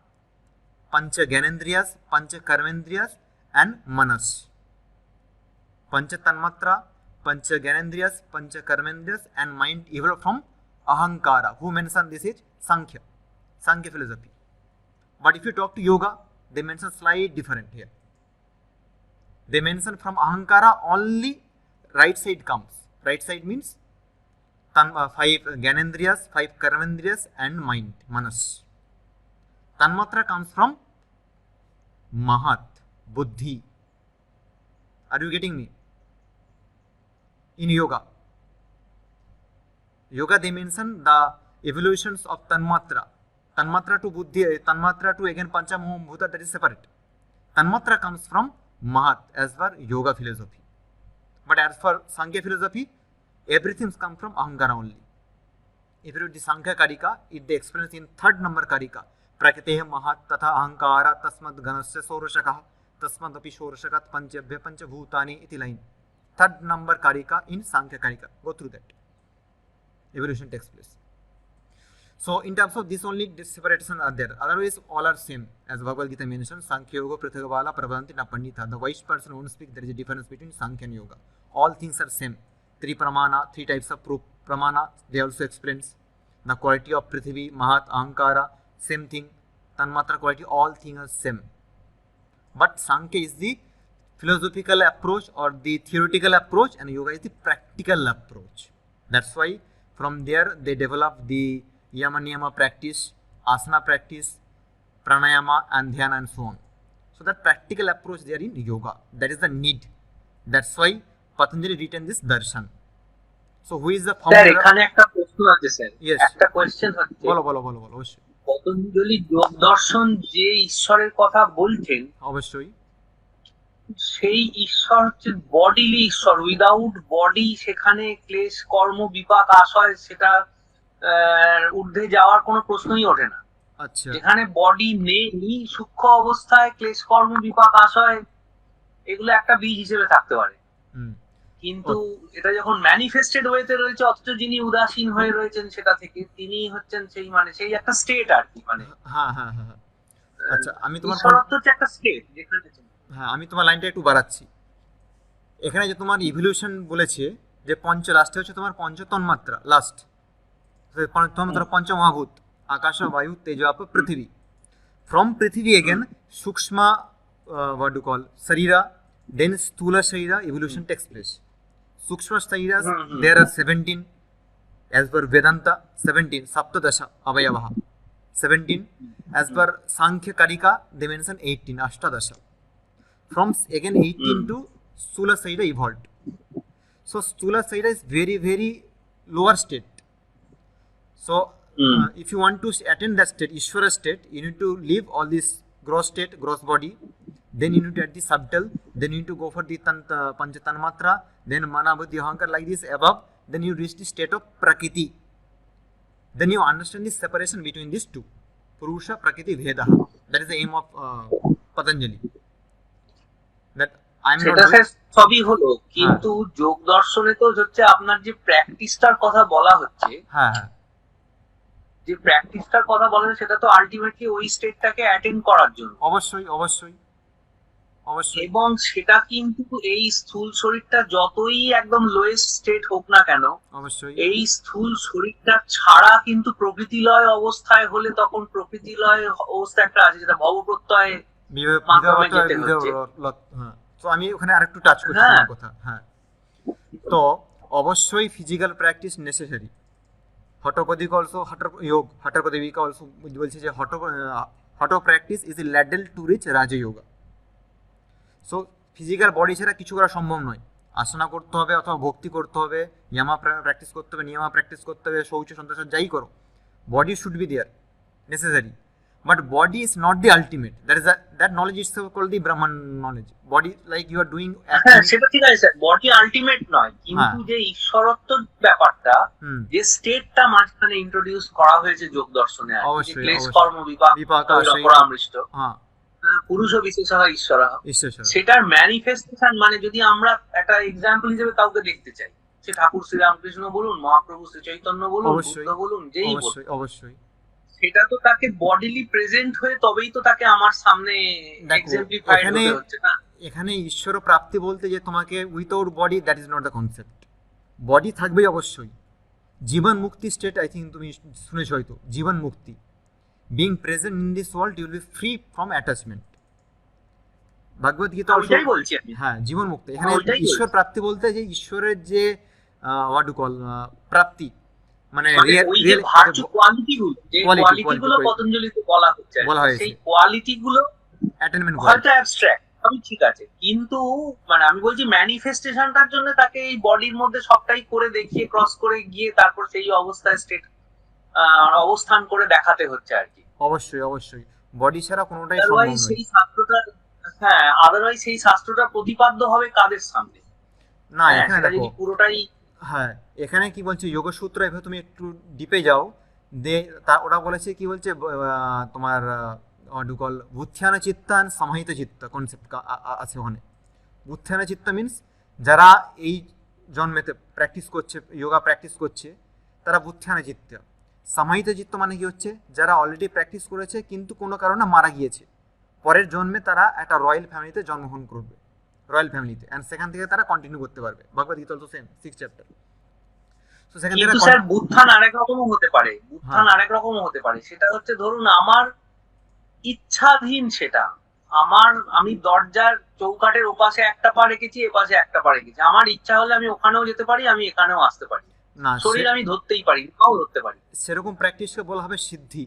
Pancha Gyanendriyas, Pancha Karmendriyas, and Manas. Pancha Tanmatra, Pancha Gyanendriyas, Pancha Karmendriyas, and mind evolved from Ahankara. Who mentioned this is Sankhya philosophy. But if you talk to Yoga, they mention slightly different here. They mention from Ahankara only right side comes. Right side means 5 Gyanendriyas, 5 Karmendriyas, and mind, Manas. Tanmatra comes from Mahat, Buddhi. Are you getting me? In Yoga, they mention the evolutions of Tanmatra. Tanmatra to Buddhi, Tanmatra to again Pancha Mahabhuta, that is separate. Tanmatra comes from Mahat as per Yoga philosophy. But as for Sankhya philosophy, everything comes from Ahankara only. If you read the Sankhya Karika, it they explains in 3rd number Karika. Prakriteha Mahat Tatha Ahankara Tasmad Ganasya Sorashakaha Tasmad Api Sorashakat Panchabhya Panchabhutani iti line. 3rd number Karika in Sankhya Karika. Go through that. Evolution takes place. So in terms of this only separation are there. Otherwise all are same. As Bhagavad Gita mentions, Sankhya Yoga Prithavala Prabhavanti na Pandita. The wise person won't speak. There is a difference between Sankhya and Yoga. All things are same. 3 pramana, 3 types of pramana. They also explains the quality of Prithvi, Mahat, Ahankara. Same thing. Tanmatra quality. All things are same. But Sankhya is the philosophical approach or the theoretical approach, and Yoga is the practical approach. That's why from there they develop the Yama Niyama practice, Asana practice, Pranayama and Dhyana and so on. So that practical approach there in Yoga, that is the need. That's why Patanjali written this darshan. So who is the sir founder? এখানে একটা প্রশ্ন আছে sir, Yes. একটা question হচ্ছে বলো অবশ্যই পতঞ্জলি যোগ দর্শন যে ঈশ্বরের কথা বলছেন অবশ্যই সেই ঈশ্বর হচ্ছে বডিলি ঈশ্বর, উইদাউট বডি সেখানে ক্লেশ কর্ম বিপাক আশয় সেটা ঊর্ধ্বে যাওয়ার কোনো প্রশ্নই ওঠে না। আচ্ছা যেখানে বডি নেই সূক্ষ্ম অবস্থায় ক্লেশ কর্ম বিপাক আশয় এগুলো একটা বীজ হিসেবে থাকতে পারে, হুম কিন্তু এটা যখন ম্যানিফেস্টেড ওয়েতে রয়েছে অথচ যিনি উদাসীন হয়ে রয়েছেন সেটা থেকে তিনি হচ্ছেন সেই মানে সেই একটা স্টেট আর কি, মানে হ্যাঁ আচ্ছা আমি তোমার ঈশ্বরত্ব হচ্ছে একটা স্টেট যেখানে হ্যাঁ আমি তোমার লাইনটা একটু বাড়াচ্ছি। এখানে যে তোমার ইভলিউশন বলেছে যে লাস্টে হচ্ছে তোমার পঞ্চ তন্মাত্রা, লাস্ট তন্মাত্রা পঞ্চমহাভূত আকাশ বায়ু তেজ আপ পৃথিবী। ফ্রম পৃথিবী again sukshma what do you call sharira, then sthula sharira evolution takes place. Sukshma shariras there are 17 as per Vedanta, 17 saptadasha avayavaha, 17 as per Sankhya Karika they mention 18 ashtadasha. From again 18 to Sthula Shaira evolved. So Sthula Shaira is very lower state. So if you want to attain that state, Ishvara state, you need to leave all this gross state, gross body, then you need to add the subtle, then you need to go for the Pancha Tanmatra, then Mana Buddhi Ahankar like this above, then you reach the state of Prakriti. Then you understand the separation between these two. Purusha, Prakriti, Vedaha. That is the aim of Patanjali. That I am সেটা not sir সবই হলো, কিন্তু যোগ দর্শনে তো হচ্ছে আপনার যে প্র্যাকটিসটার কথা বলা হচ্ছে, হ্যাঁ যে প্র্যাকটিসটার কথা বলা হচ্ছে সেটা তো আলটিমেটলি ওই স্টেটটাকে অ্যাটেন্ড করার জন্য। অবশ্যই এবং সেটা কিন্তু এই স্থূল শরীরটা যতই একদম লোয়েস্ট স্টেট হোক না কেন, অবশ্যই এই স্থূল শরীরটা ছাড়া কিন্তু প্রকৃতিলয় অবস্থায় হলে তখন প্রকৃতিলয় অবস্থা একটা আছে যেটা ভবপ্রত্যয় মাধ্যমে যেতে হচ্ছে। হ্যাঁ তো আমি ওখানে আরেকটু টাচ করছি তোমার কথা। হ্যাঁ তো অবশ্যই physical practice necessary. Hathapradipika also Hathapradipika also বলছে যে hatha practice is a ladder to reach Rajayoga. So physical body ছাড়া কিছু করা সম্ভব নয়। আসনা করতে হবে অথবা ভক্তি করতে হবে, ইয়ামা প্র্যাকটিস করতে হবে, নিয়মা প্র্যাকটিস করতে হবে, শৌচ সন্তোষ যাই করো, body should be there necessary, but body is not the ultimate. That knowledge is called the Brahman knowledge. Body like you are doing হ্যাঁ সেটা ঠিক আছে স্যার, বডি আলটিমেট নয়, কিন্তু যে ঈশ্বরত্ব ব্যাপারটা যে স্টেটটা মাঝখানে ইন্ট্রোডিউস করা হয়েছে যোগ দর্শনে, অবশ্যই ক্লেশ কর্ম বিপাক পরামৃষ্ট পুরুষ বিশেষ ঈশ্বর, সেটার ম্যানিফেস্টেশন মানে যদি আমরা একটা এক্সাম্পল হিসেবে কাউকে দেখতে চাই, সে ঠাকুর শ্রীরামকৃষ্ণ বলুন, মহাপ্রভু শ্রী চৈতন্য বলুন, বুদ্ধ বলুন, যেই বলুন, অবশ্যই সেটা তো তাকে বডিলি প্রেজেন্ট হয়ে তবেই তো তাকে আমার সামনে এক্সাম্পলিফাইড হতে হচ্ছে না। এখানে ঈশ্বর প্রাপ্তি বলতে যে তোমাকে without body, that is not the concept. Body থাকবেই অবশ্যই। জীবন মুক্তি স্টেট, আই থিঙ্ক তুমি শুনেছো হয়তো, jivanmukti, being present in this world you will be free from attachment. Bhagavad Gita ওইটাই বলছি আমি। হ্যাঁ জীবন মুক্তি। এখানে ঈশ্বর প্রাপ্তি বলতে যে ঈশ্বরের যে হোয়াট ডু কল প্রাপ্তি, মানে রিয়েল ভার্চু কোয়ালিটিগুলো পতঞ্জলিতে বলা হচ্ছে, সেই কোয়ালিটিগুলো অ্যাটেনমেন্ট হয়তো অ্যাবস্ট্রাক্ট, আমি ঠিক আছে, কিন্তু মানে আমি বলছি ম্যানিফেস্টেশনটার জন্য তাকে এই বডির মধ্যে সবটাই করে দেখিয়ে ক্রস করে গিয়ে তারপর সেই অবস্থায় স্টেট অবস্থান করে দেখাতে হচ্ছে আর কি। অবশ্যই বডি ছাড়া কোনোটাই সম্ভব নয়। সেই শাস্ত্রটা আদারওয়াইজ সেই শাস্ত্রটা প্রতিপাদ্য হবে কাদের সামনে? না এখানে দেখো পুরোটাই হ্যাঁ এখানে কি বলছে যোগসূত্র, এভাবে তুমি একটু ডিপে যাও, ওরা বলেছে কি বলছে তোমার ডুকল বুদ্ধ্যান চিত্তান সমাহিত চিত্ত কনসেপ্ট আছে ওখানে। বুদ্ধ্যান চিত্ত মিনস যারা এই জন্মেতে প্র্যাকটিস করছে, যোগা প্র্যাকটিস করছে, তারা বুদ্ধ্যান চিত্ত। সমাহিত চিত্ত মানে কি হচ্ছে, যারা অলরেডি প্র্যাকটিস করেছে কিন্তু কোনো কারণে মারা গিয়েছে, পরের জন্মে তারা একটা রয়্যাল ফ্যামিলিতে জন্মগ্রহণ করবে, রয়্যাল ফ্যামিলিতে, এন্ড সেখান থেকে তারা কন্টিনিউ করতে পারবে। Bhagavad Gita also same 6th chapter. So সেখান থেকে কিন্তু স্যার বুদ্ধান আরেক রকমও হতে পারে, সেটা হচ্ছে ধরুন আমার ইচ্ছাধীন, সেটা আমি দরজার চৌকাঠের ওপাশে একটা পা রেখেছি, এপাশে একটা পা রেখেছি, আমার ইচ্ছা হলে আমি ওখানেও যেতে পারি, আমি এখানেও আসতে পারি, শরীর আমি ধরতেই পারি, নাও ধরতে পারি। সেরকম প্র্যাকটিসকে বলা হবে সিদ্ধি,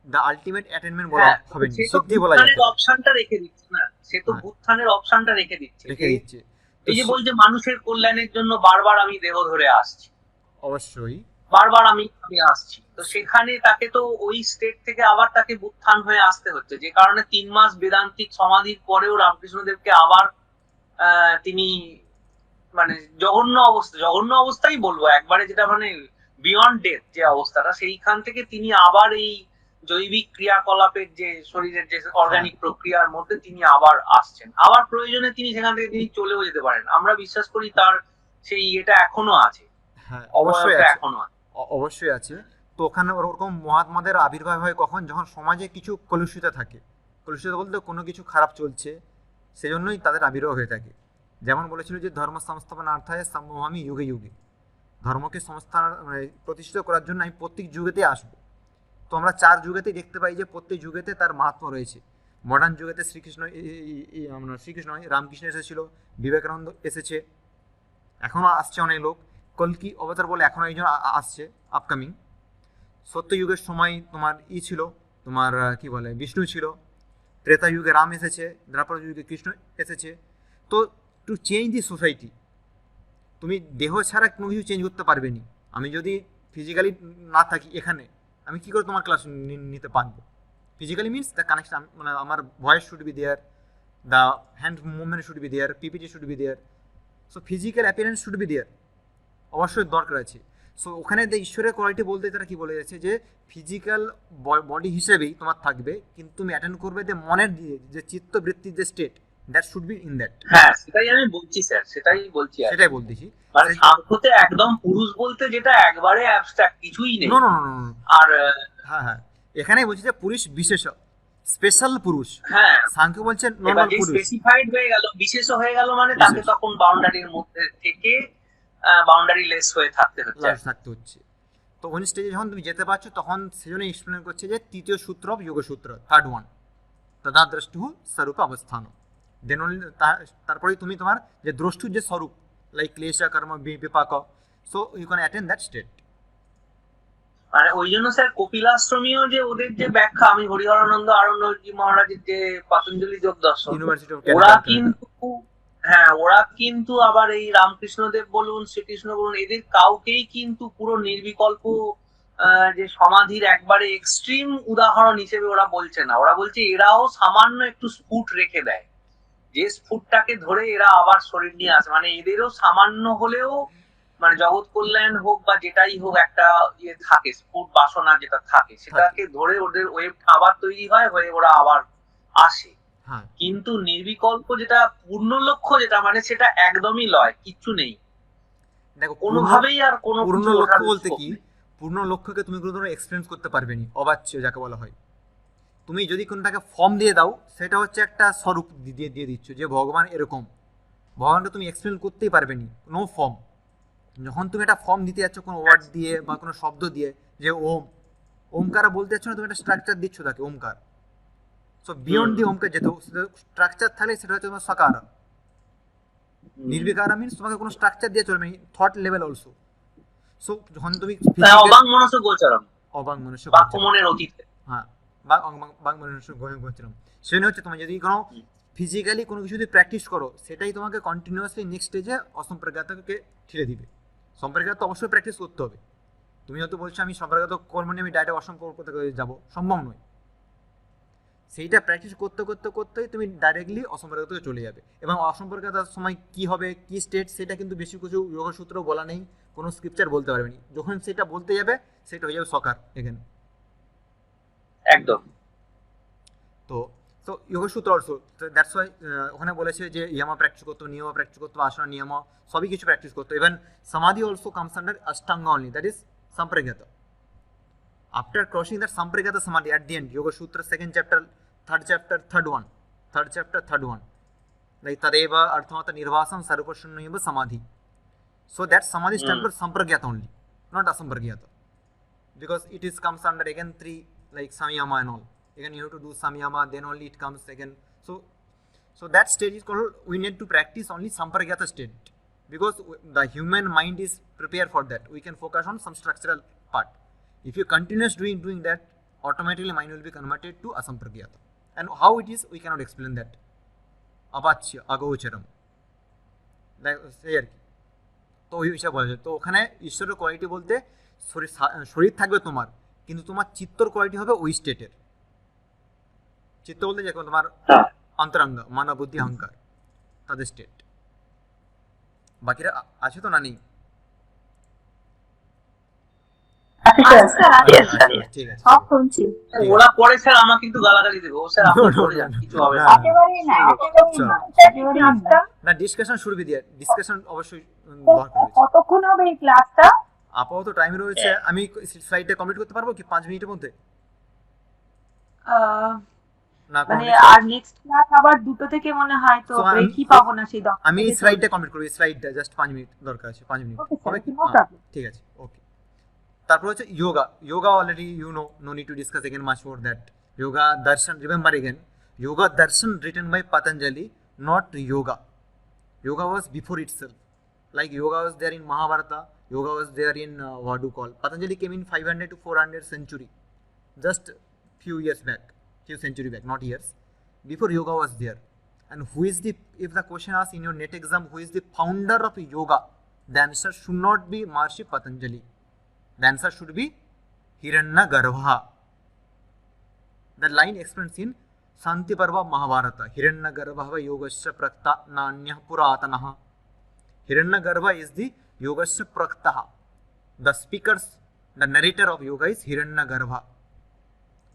দ্য আলটিমেট অ্যাটেনমেন্ট বলা হবে, সিদ্ধি বলা যায়। অপশনটা রেখে দিচ্ছে না, সে তো বুদ্ধানের অপশনটা রেখে দিচ্ছে। এই যে বলছে মানুষের কল্যাণের জন্য বারবার আমি দেহ ধরে আসছি, অবশ্যই বারবার আমি আসছি, তো সেখানে তাকে তো ওই স্টেট থেকে আবার তাকে উত্থান হয়ে আসতে হচ্ছে, যে কারণে 3 মাস বেদান্তিক সমাধির পরেও রামকৃষ্ণদেবকে আবার তিনি মানে জঘন্য অবস্থাই বলবো একবারে, যেটা মানে বিয়ন্ড ডেথ যে অবস্থাটা, সেইখান থেকে তিনি আবার এই জৈবিক ক্রিয়াকলাপের যে শরীরের যে অর্গানিক প্রক্রিয়ার মধ্যে তিনি আবার আসছেন, আবার প্রয়োজনে তিনি সেখান থেকে তিনি চলেও যেতে পারেন। আমরা বিশ্বাস করি তার সেই এটা এখনো আছে, হ্যাঁ অবশ্যই অবয়বটা আছে, এখনো আছে। অবশ্যই আছে। তো ওখানে ওরকম মহাত্মাদের আবির্ভাব হয় কখন, যখন সমাজে কিছু কলুষিত থাকে। কলুষিত বলতে কোনো কিছু খারাপ চলছে, সেজন্যই তাদের আবির্ভাব হয়ে থাকে। যেমন বলেছিল যে ধর্ম সংস্থাপনার্থায় সম্ভবামি যুগে যুগে, ধর্মকে সংস্থান প্রতিষ্ঠিত করার জন্য আমি প্রত্যেক যুগেতে আসবো। তো আমরা 4 যুগেতেই দেখতে পাই যে প্রত্যেক যুগেতে তার মাহাত্ম্য রয়েছে। মডার্ন যুগেতে শ্রীকৃষ্ণ শ্রীকৃষ্ণ রামকৃষ্ণ এসেছিল, বিবেকানন্দ এসেছে, এখনও আসছে অনেক লোক। কল্কি অবতার বলে এখনও একজন আসছে আপকামিং। সত্যযুগের সময় তোমার ছিল, তোমার কি বলে বিষ্ণু ছিল, ত্রেতা যুগে রাম এসেছে, দ্বাপর যুগে কৃষ্ণ এসেছে। তো টু চেঞ্জ দি সোসাইটি, তুমি দেহ ছাড়া কোনো কিছু চেঞ্জ করতে পারবে নি। আমি যদি ফিজিক্যালি না থাকি এখানে, আমি কী করে তোমার ক্লাস নিতে পারবো? ফিজিক্যালি মিনস দ্য কানেকশন, মানে আমার voice should be there, the hand movement should be there, PPT should be there, so physical appearance should be there, অবশ্যই দরকার আছে। সো ওখানে যে ঈশ্বরের কোয়ালিটি বলতে তারা কি বলে যাচ্ছে যে ফিজিক্যাল বডি হিসেবেই তোমার থাকবে, কিন্তু তুমি অ্যাটেন্ড করবে যে মনের দিয়ে যে চিত্তবৃত্তির যে state, that should be in that. হ্যাঁ সেটাই আমি বলছি স্যার, সেটাই বলছি, সেটাই বলতেছি। মানে সাংখ্যতে একদম পুরুষ বলতে যেটা একবারে অ্যাবস্ট্রাক্ট, কিছুই নেই। নো নো নো, আর হ্যাঁ হ্যাঁ, এখানেই বলছি যে পুরুষ বিশেষ, স্পেশাল পুরুষ। হ্যাঁ সাংখ্য বলছেন এবার নর্মাল যে পুরুষ। স্পেসিফাইড হয়ে গেল, বিশেষ হয়ে গেল, মানে তাকে বিশেষ। তখন বাউন্ডারির মধ্যে থেকে বাউন্ডারি লেস হয়ে থাকতে হচ্ছে। থাকতে হচ্ছে। তো ওই স্টেজে যখন তুমি যেতে পারছো, তখন সেজন্য এক্সপ্লেন করছে যে তৃতীয় সূত্র যোগসূত্র, থার্ড ওয়ান, তদা দ্রষ্টু স্বরূপ অবস্থান। দেন অনলি তারপরেই তুমি তোমার যে দ্রষ্টুর যে স্বরূপ, লাইক ক্লেশ কর্ম বিপাক, so you can attend that state. মানে ওই জন্য স্যার কপিলাশ্রমীয় যে ওদের যে ব্যাখ্যা, আমি হরিহরানন্দ আরণ্যজি মহারাজের যে পতঞ্জলি যোগ দর্শন, ইউনিভার্সিটি অফ ওরা কিন্তু হ্যাঁ ওরা কিন্তু আবার এই রামকৃষ্ণদেব বলুন, শ্রীকৃষ্ণ বলুন, এদের কাউকেই কিন্তু পুরো নির্বিকল্প যে সমাধির একবারে এক্সট্রিম উদাহরণ হিসেবে ওরা বলছে না। ওরা বলছে এরাও সামান্য একটু স্ফুট রেখে দেয়, যে স্ফুটটাকে ধরে এরা আবার শরীর নিয়ে আসে, মানে এদেরও সামান্য হলেও মানে জগৎ কল্যাণ হোক বা যেটাই হোক একটা ইয়ে থাকে, স্ফুট বাসনা যেটা থাকে, সেটাকে ধরে ওদের ওয়েভ আবার তৈরি হয়, হয়ে ওরা আবার আসে। কিন্তু নির্বিকল্প যেটা পূর্ণ লক্ষ্য, যেটা মানে সেটা একদমই লয়, কিচ্ছু নেই, দেখো কোনোভাবেই আর কোনো পূর্ণ লক্ষ্য বলতে কি, পূর্ণ লক্ষ্যকে তুমি কোনো ধরনের এক্সপিরিয়েন্স করতে পারবে না, অবাচ্য যাকে বলা হয়। তুমি যদি কোনটাকে ফর্ম দিয়ে দাও, সেটা হচ্ছে একটা স্বরূপ দিয়ে দিচ্ছ যে ভগবান এরকম, ভগবানকে তুমি এক্সপ্লেন করতেই পারবে না, নো ফর্ম। যখন তুমি একটা ফর্ম দিতে যাচ্ছ কোনো ওয়ার্ড দিয়ে বা কোনো শব্দ দিয়ে, যে ওম, ওমকার বলতে যাচ্ছ না, তুমি একটা স্ট্রাকচার দিচ্ছ তাকে, ওমকার। সো বিয়ন্ড দি ওমকার যেতে স্ট্রাকচার থাকলে সেটা হচ্ছে তোমার সাকার। নির্বিকার মিনস তোমাকে কোনো স্ট্রাকচার দিয়ে চলবে না, থট লেভেল অলসো। সো যখন তুমি অবাং মনস গোচরম, অবাং মনুষ্য বাক্য মনের অতীতে, হ্যাঁ বাং মনুষ্য গোচরম, সেটা হচ্ছে তোমার যদি কোনো ফিজিক্যালি কোনো কিছু যদি প্র্যাকটিস করো, সেটাই তোমাকে কন্টিনিউয়াসলি নেক্সট স্টেজে অসম্পর্কাতকে ঠেলে দিবে। সম্পর্কাত তো অবশ্যই প্র্যাকটিস করতে হবে। তুমি হয়তো বলছো আমি সম্পর্কাত কর্ম নিয়ে আমি ডাইরেক্ট অসম্পর্কতা যাবো, সম্ভব নয়। সেইটা প্র্যাকটিস করতে করতে করতেই তুমি ডাইরেক্টলি অসম্পর্কাতে চলে যাবে। এবং অসম্পর্কতার সময় কি হবে, কি স্টেট, সেটা কিন্তু বেশি কিছু যোগসূত্র বলা নেই, কোনো স্ক্রিপচার বলতে পারবে না। যখন সেটা বলতে যাবে, সেটা হয়ে যাবে সকার এখানে একদম। তো তো যোগসূত্র অলসো দ্যাটস ওয়াই ওখানে বলেছে যে ইয়ামা প্র্যাকটিস করতো, নিয়ম প্র্যাকটিস করতো, আসনা নিয়ম সবই কিছু প্র্যাকটিস করতো। Even samadhi also comes under Ashtanga only, that is samprajnata. After crossing that samprajnata samadhi at the end, Yogasutra second chapter, third chapter, third one, like tadeva arthamata nirvasam sarvapashunnyava samadhi. So that samadhi stands for sampragyata only, not asampragyata, because it is comes under again 3 like samyama and all. Again you have to do samyama, then only it comes again. So that stage is called, we need to practice only sampragyata state, because the human mind is prepared for that. We can focus on some structural part. If you continuous doing that, automatically mind will be converted to asampragyata. And how it is, we cannot explain that. Abachya agocharam, সেই আর কি। তো ওই হিসাবে বলা যায়। তো ওখানে ঈশ্বরের কোয়ালিটি বলতে শরীর থাকবে তোমার, কিন্তু তোমার চিত্তর কোয়ালিটি হবে ওই স্টেটের। চিত্ত বলতে যেমন তোমার অন্তরাঙ্গ, মানব বুদ্ধি অহংকার, তাদের স্টেট। বাকিরা আছে তো না নেই? ঠিক আছে, সব শুনছি। ওরা পরে স্যার আমাকে কিন্তু গালাগালি দেবে, ও স্যার আপনি পড়ে যান, কিছু হবে না। একেবারেই না, একেবারেই না, একেবারেই না। না, ডিসকাশন শুরু দিয়ে ডিসকাশন অবশ্যই দরকার রয়েছে। কতক্ষণ হবে এই ক্লাসটা? আপাতত টাইম রয়েছে, আমি স্লাইডটা কমপ্লিট করতে পারবো কি 5 মিনিটের মধ্যে? না, মানে আর নেক্সট ক্লাস আবার 2টো থেকে মনে হয়, তো So, ব্রেকই পাবো না সেই 10 আমি স্লাইডটা কমপ্লিট করব, স্লাইডটা জাস্ট 5 মিনিট দরকার আছে, 5 মিনিট Okay, sir, হবে কি? no problem. ঠিক আছে, ওকে। তারপর হচ্ছে yoga already you know need to discuss again much more that yoga darshan, remember again, yoga darshan written by Patanjali, not yoga was before itself. Like yoga was there in Mahabharata, yoga was there in what do you call, Patanjali came in 500 to 400 century, just few years back, few century back, not years. Before yoga was there. And who is the, if the question asks in your net exam, who is the founder of yoga, the answer should not be Maharishi Patanjali. The answer should be Hiranyagarbha. The line explains in Santi Parva Mahabharata. Hiranyagarbha yogasya prakta nanya puratanaha. Hiranyagarbha is the yogasya praktaha. The speakers, the narrator of yoga is Hiranyagarbha.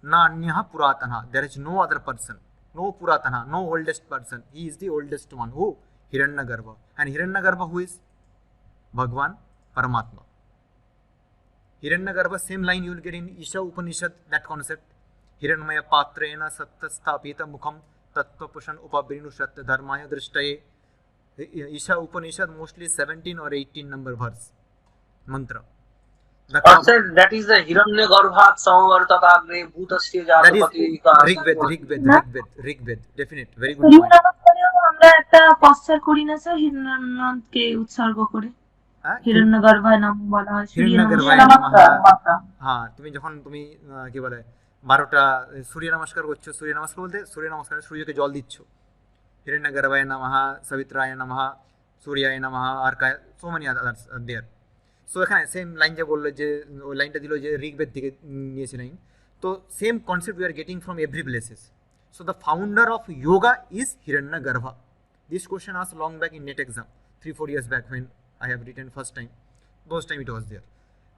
Nanya puratanaha. There is no other person. No puratana, no oldest person. He is the oldest one. Who? Hiranyagarbha. And Hiranyagarbha who is? Bhagwan Paramatma. Hiranyagarbha, same line you will get in Isha Upanishad, that concept. Hiranyamaya patrena sattastapita mukham tattvapushan upabrinushat dharmaya drishtaye. Isha Upanishad, mostly 17 or 18 number verse. Mantra. Sir, that is the Hiranyagarbhat samvartatagre bhutasya That is jatapati. Rigbed. Definite. Very good Surya point. নমস্কারেও আমরা একটা posture করি না sir, হিরণ্যকে উৎসর্গ করে হিরণ্যগর্ভায় নাম বলা হয়। হিরণ্যগর্ভায় নমস্কার। হ্যাঁ, তুমি যখন তুমি কি বলে 12টা সূর্য নমস্কার করছো, সূর্য নমস্কার বলতে সূর্য নমস্কার সূর্যকে জল দিচ্ছ, হিরণ্যগর্ভায় নমঃ, সবিত্রায় নমঃ, সূর্যায় নমঃ, আর সো মেনি আদার্স দেয়ার। সো এখানে সেম লাইন যে বললো, যে ওই লাইনটা দিল যে ঋগ্বেদ থেকে নিয়েছে লাইন, তো same concept we are getting from every places. So the founder of yoga is Hiranyagarbha. This question asked long back in NET exam, 3-4 years back when I have written first time. Those time it was there.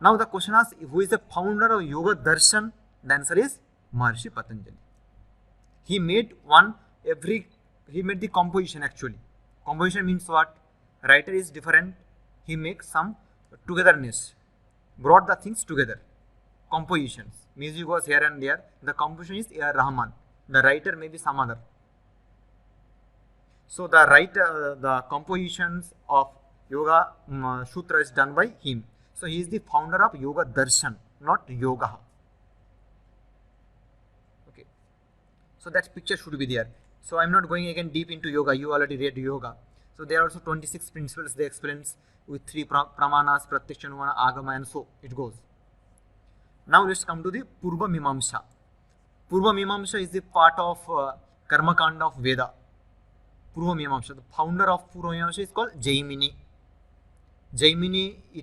Now the question asks, who is the founder of yoga darshan? The answer is Maharishi Patanjali. He made the composition actually. Composition means what? Writer is different. He makes some togetherness, brought the things together. Compositions. Music was here and there. The composition is A.R. Rahman. The writer may be some other. So the compositions of yoga sutra is done by him. So he is the founder of yoga darshan, not yoga. Okay. So that picture should be there. So I'm not going again deep into yoga. You already read yoga. So there are also 26 principles they explains with 3 pramanas, pratyaksha, anumana, agama, and so it goes. Now let's come to the Purva Mimamsa. Purva Mimamsa is the part of Karma Kanda of Veda. Purva Mimamsa. The founder of Purva Mimamsa is called Jaimini. Jaimini, he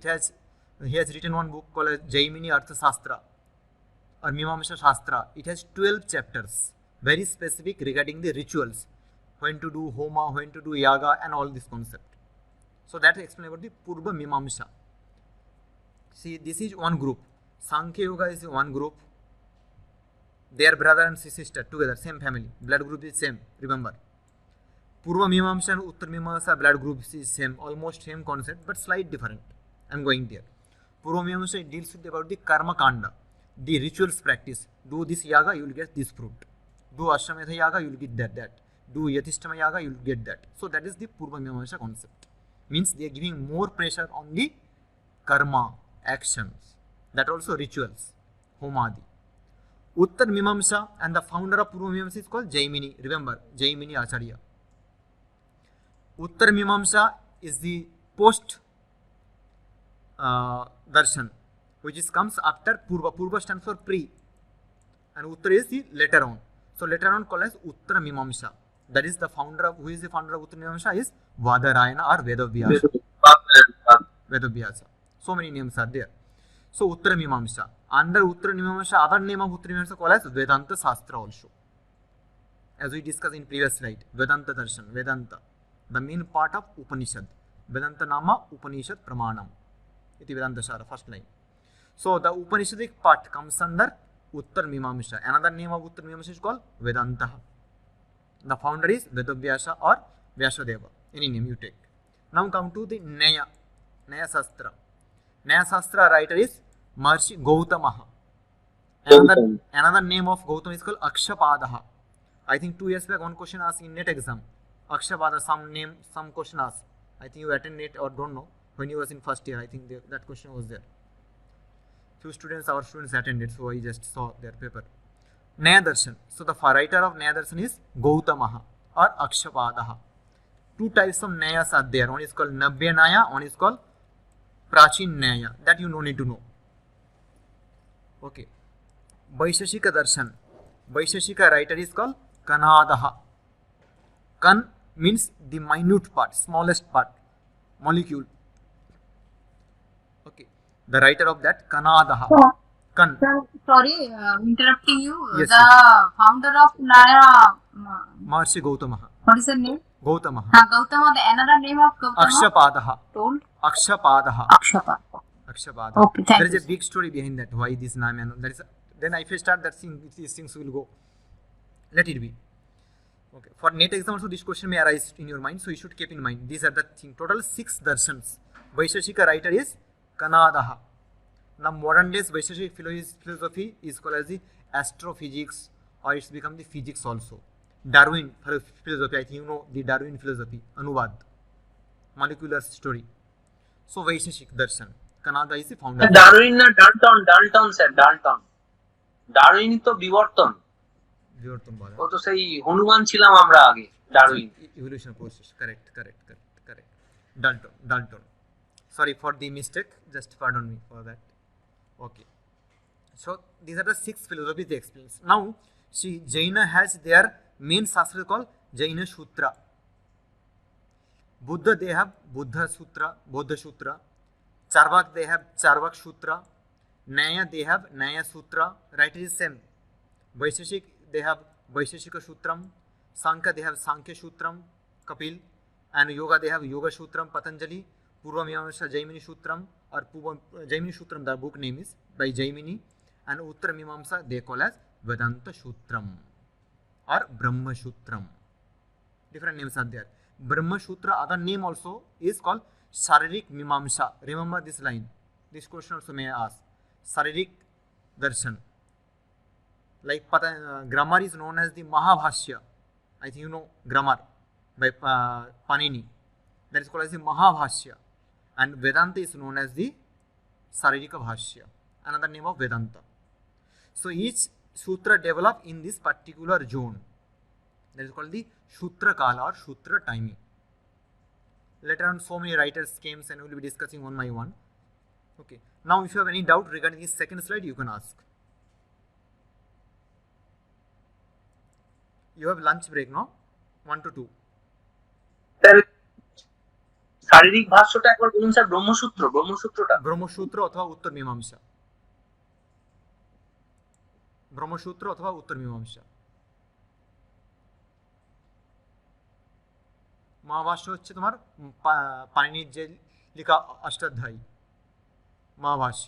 has written one book called Jaimini Artha Shastra or Mimamsa Shastra. It has 12 chapters, very specific regarding the rituals, when to do homa, when to do yaga, and all this concept. So that explains about the Purva Mimamsa. See, this is one group. Sankhya Yoga is one group. They are brother and sister together, same family. Blood group is same, remember. Purva Mimamsa and Uttar Mimamsa blood groups is same, almost same concept, but slight different. I am going there. Purva Mimamsa deals with about the Karma Kanda, the rituals practice. Do this yaga, you will get this fruit. Do Ashwamedha yaga, you will get that. Do Yatishtama yaga, you will get that. So that is the Purva Mimamsa concept. Means they are giving more pressure on the karma, actions. That also rituals, homadi. Uttar Mimamsa and the founder of Purva Mimamsa is called Jaimini. Remember, Jaimini Acharya. Uttar Mimamsa is the post darshan, which comes after Purva. Purva stands for pre, and Uttar is the later on. So later on called as Uttar Mimamsa. That is the founder of, who is the founder of Uttar Mimamsa is Vadarayana or Vedavyasa. Vedavyasa. So many names are there. So Uttar Mimamsa. Under Uttar Mimamsa, other name of Uttar Mimamsa called as Vedanta Shastra also. As we discussed in previous slide, Vedanta Darshan, Vedanta, the main part of Upanishad. Vedanta Nama Upanishad Pramanam. Iti Vedanta Shara, first line. So the Upanishadic part comes under Uttar Mimamsa. Another name of Uttar Mimamsa is called Vedanta. The founder is Vedavyasa or Vyasadeva. Any name you take. Now come to the Naya Shastra. Naya Shastra writer is Maharishi Gautamaha. Another name of Gautama is called Akshapadaha. I think 2 years back one question asked in NET exam. Akshapada, some question asked. I think you attend NET or don't know. When you was in first year, I think that question was there. Few students, our students attended, so I just saw their paper. Naya Darshan. So the writer of Naya Darshan is Gautamaha or Akshapadaha. 2 types of Nayas are there. One is called Nabya Naya, one is called Prachin Naya. That you no need to know. Okay. Vaisheshika Darshan. Vaisheshika writer is called Kanadaha. Kan means the minute part, smallest part, molecule. Okay. The writer of that, Kanadaha. Kan. Sorry, interrupting you. Yes, The founder of Naya, Maharishi Gautamaha. what is the name? Gautamaha. Gautama, the another name of Gautama? Akshapadaha. Told? Akshapadaha. Akshapadaha. Okay, thank There you. is a big story behind that. Why this name? And that is. Then if I start that thing, these things will go. Let it be. Okay. For NET exam also this question may arise in your mind, so you should keep in mind. These are the thing. Total 6 darshans. Vaisheshika writer is Kanadaha. Now modern days Vaisheshik philosophy is called as the astrophysics, or it's become the physics also. Darwin philosophy, I think you know the Darwin philosophy, Anuvad, molecular story. So Vaisheshik darshan. Kanada is the founder. Darwin না Dalton sir Dalton. ডারউইনই তো বিবর্তন। বিবর্তন বলে। ও তো সেই হনুমান ছিলাম আমরা আগে, Darwin. Evolution process. Correct. Dalton. Sorry for the mistake. Just pardon me for that. Okay. So these are the 6 philosophies they explain. Now, see, Jaina has their main shastra called Jaina Sutra. Buddha, they have Bodha Sutra. Charvak, they have Charvak Sutra. Naya, they have Naya Sutra. Right, it is same. Vaisheshik, they have Vaisheshika Sutram. Sankhya, they have Sankhya Sutram, Kapil. And Yoga, they have Yoga Sutram, Patanjali. Purva Mimamsa, Jaimini Sutram, or Jaimini Sutram, the book name is by Jaimini. And Uttar Mimamsa, they call as Vedanta Sutram or Brahma Sutram. Different names are there. Brahma Sutra, other name also is called Sharirik Mimamsa. Remember this line. This question also may I ask. Sharirik Darshan. Like grammar is known as the Mahabhashya. I think you know grammar by Panini. That is called as the Mahabhashya. And Vedanta is known as the Saririka Bhashya. Another name of Vedanta. So each sutra developed in this particular zone. That is called the Sutra Kala or Sutra timing. Later on, so many writers came and we will be discussing one by one. Okay. Now, if you have any doubt regarding this second slide, you can ask. You have lunch break, no? 1 to 2. শারীরিক ভাষ্যটা একবার বলুন sir. ব্রহ্মসূত্রটা Brahmasutra অথবা উত্তর মীমাংসা। ব্রহ্মসূত্র অথবা উত্তর মীমাংসা। মহাভাষ্য হচ্ছে তোমার পানিনির যে লেখা অষ্টাধ্যায়ী মহাভাষ্য।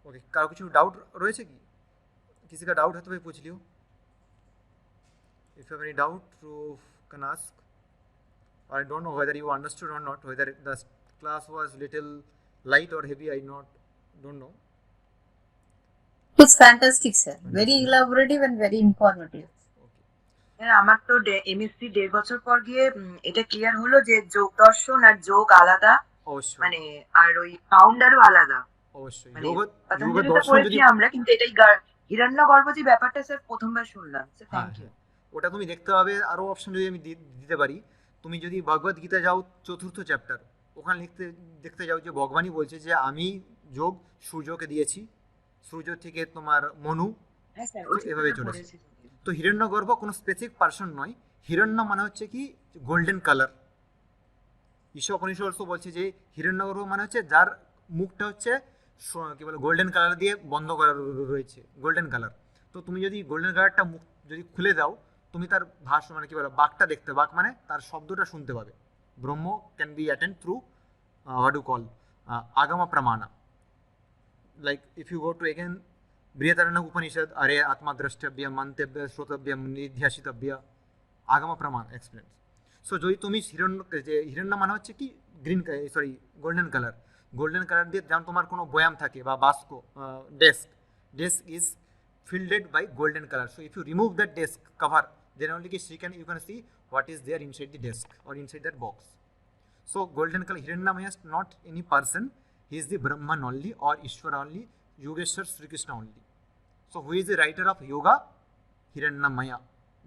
ओके, কারো কিছু ডাউট রয়েছে কি? किसी का डाउट है तो भाई पूछ लियो। If you have any doubt, you can ask. I don't know whether you understood or not, whether the class was little light or heavy, I don't know. It's fantastic, sir. Very elaborative and very informative. আমার তো MSc 1.5 বছর পর গিয়ে এটা clear হলো যে যোগ দর্শন আর যোগ আলাদা, অবশ্যই, মানে আর ওই ফাউন্ডারও আলাদা। অবশ্যই যোগ দর্শন করেছি আমরা, কিন্তু এটাই হিরণ্যগর্ভ যে ব্যাপারটা স্যার প্রথমবার শুনলাম। Sir thank you. ওটা তুমি দেখতে হবে। আরো অপশন যদি আমি দিতে পারি, তুমি যদি ভগবদ গীতা যাও 4th চ্যাপ্টার, ওখানে দেখতে যাও যে ভগবানই বলছে যে আমি যোগ সূর্যকে দিয়েছি, সূর্য থেকে তোমার মনু, এভাবে চলেছে। তো তো হিরণ্যগর্ভ কোনো স্পেসিফিক পার্সন নয়, হিরণ্য মানে হচ্ছে কি গোল্ডেন কালার। ঈশ্বর উপনিষদ অলসো বলছে যে হিরণ্যগর্ভ মানে হচ্ছে যার মুখটা হচ্ছে কি বলে গোল্ডেন কালার দিয়ে বন্ধ করা রয়েছে, গোল্ডেন কালার। তো তুমি যদি গোল্ডেন কালারটা মুখ যদি খুলে দাও, তুমি তার ভাষা মানে কি বলে বাকটা দেখতে, বাক মানে তার শব্দটা শুনতে পাবে। ব্রহ্ম can be attend through what do you call agama pramana. Like if you go to again Brihadaranya Upanishad, are atma drashtavya mantavya shrotavya nidhyasitavya, agama pramana explains. So যদি তুমি হিরণ্য মানে হচ্ছে কি green sorry golden colour, golden colour দিয়ে যেমন তোমার কোনো বয়াম থাকে বা বাস্ক, desk is filled by golden color. So if you remove that desk cover, then only you can see what is there inside the desk or inside that box. So golden color Hiranyamaya is not any person, he is the Brahman only or Ishvara only, Yogeshwar Sri Krishna only. So who is the writer of yoga? Hiranyamaya.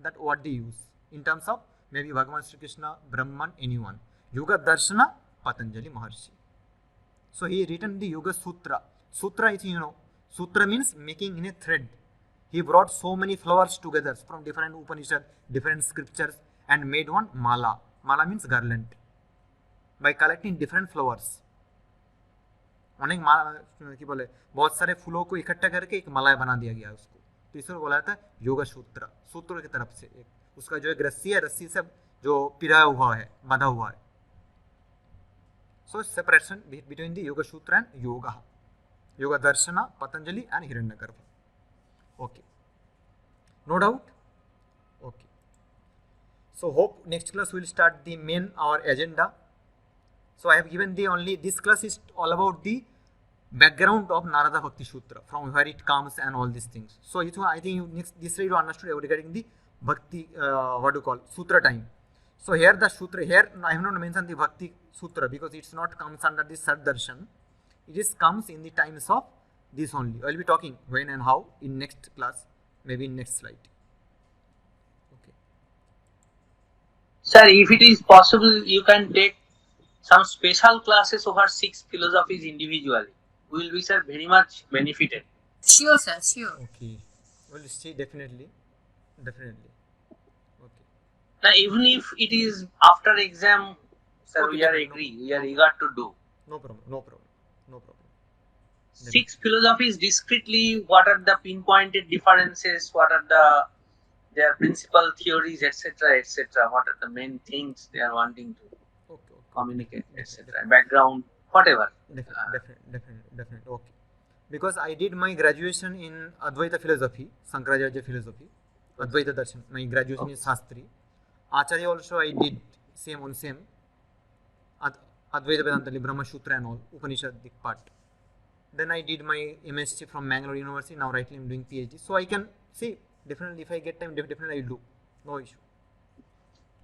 That what they use in terms of maybe Bhagavan Sri Krishna, Brahman, anyone. Yoga Darshana, Patanjali Maharshi. So he written the Yoga Sutra. Sutra is, sutra means making in a thread. He brought so many flowers together from different Upanishad, different scriptures and made one mala. Mala means garland. By collecting different flowers, अनेक माला की बोले बहुत सारे फूलों को इकट्ठा करके एक माला बना दिया गया उसको, तो इसको बोला जाता है योगा सूत्र। सूत्र की तरफ से एक उसका जो एक रस्सी है, रस्सी से जो पिराया हुआ है, बंधा हुआ है। So separation between the yoga sutra and yoga, yoga darshana, Patanjali and Hiranyagarbha. Okay, no doubt. Okay, so hope next class will start the main our agenda. So I have given the only, this class is all about the background of Narada Bhakti Sutra, from where it comes and all these things. So I think this way you understood regarding the Bhakti, what do you call, Sutra time. So here the Sutra, here I have not mentioned the Bhakti Sutra because it's not comes under the Sat Darshan. It is comes in the times of this only. I will be talking when and how in next class, maybe in next slide. Okay. Sir, if it is possible, you can take some special classes over 6 philosophies individually. We will be, sir, very much benefited. Sure, sir, sure. Okay. Well, see, definitely. Okay. Now, even if it is after exam, sir, Okay, we are agree. We are eager to do. No problem. 6 philosophies discretely. What are the pinpointed differences? What are their principal theories, etc., etc. What are the main things they are wanting to Okay. communicate, etc. Background, whatever. Definitely. Okay. Because I did my graduation in Advaita philosophy, Sankaracharya philosophy, Advaita Darshan. My graduation is Shastri. Acharya also I did same. Advaita Vedanta, Brahma Sutra and all, Upanishadic part. Then I did my MSc from Mangalore University. Now rightly I am doing PhD. So I can see, definitely if I get time, definitely I will do. No issue.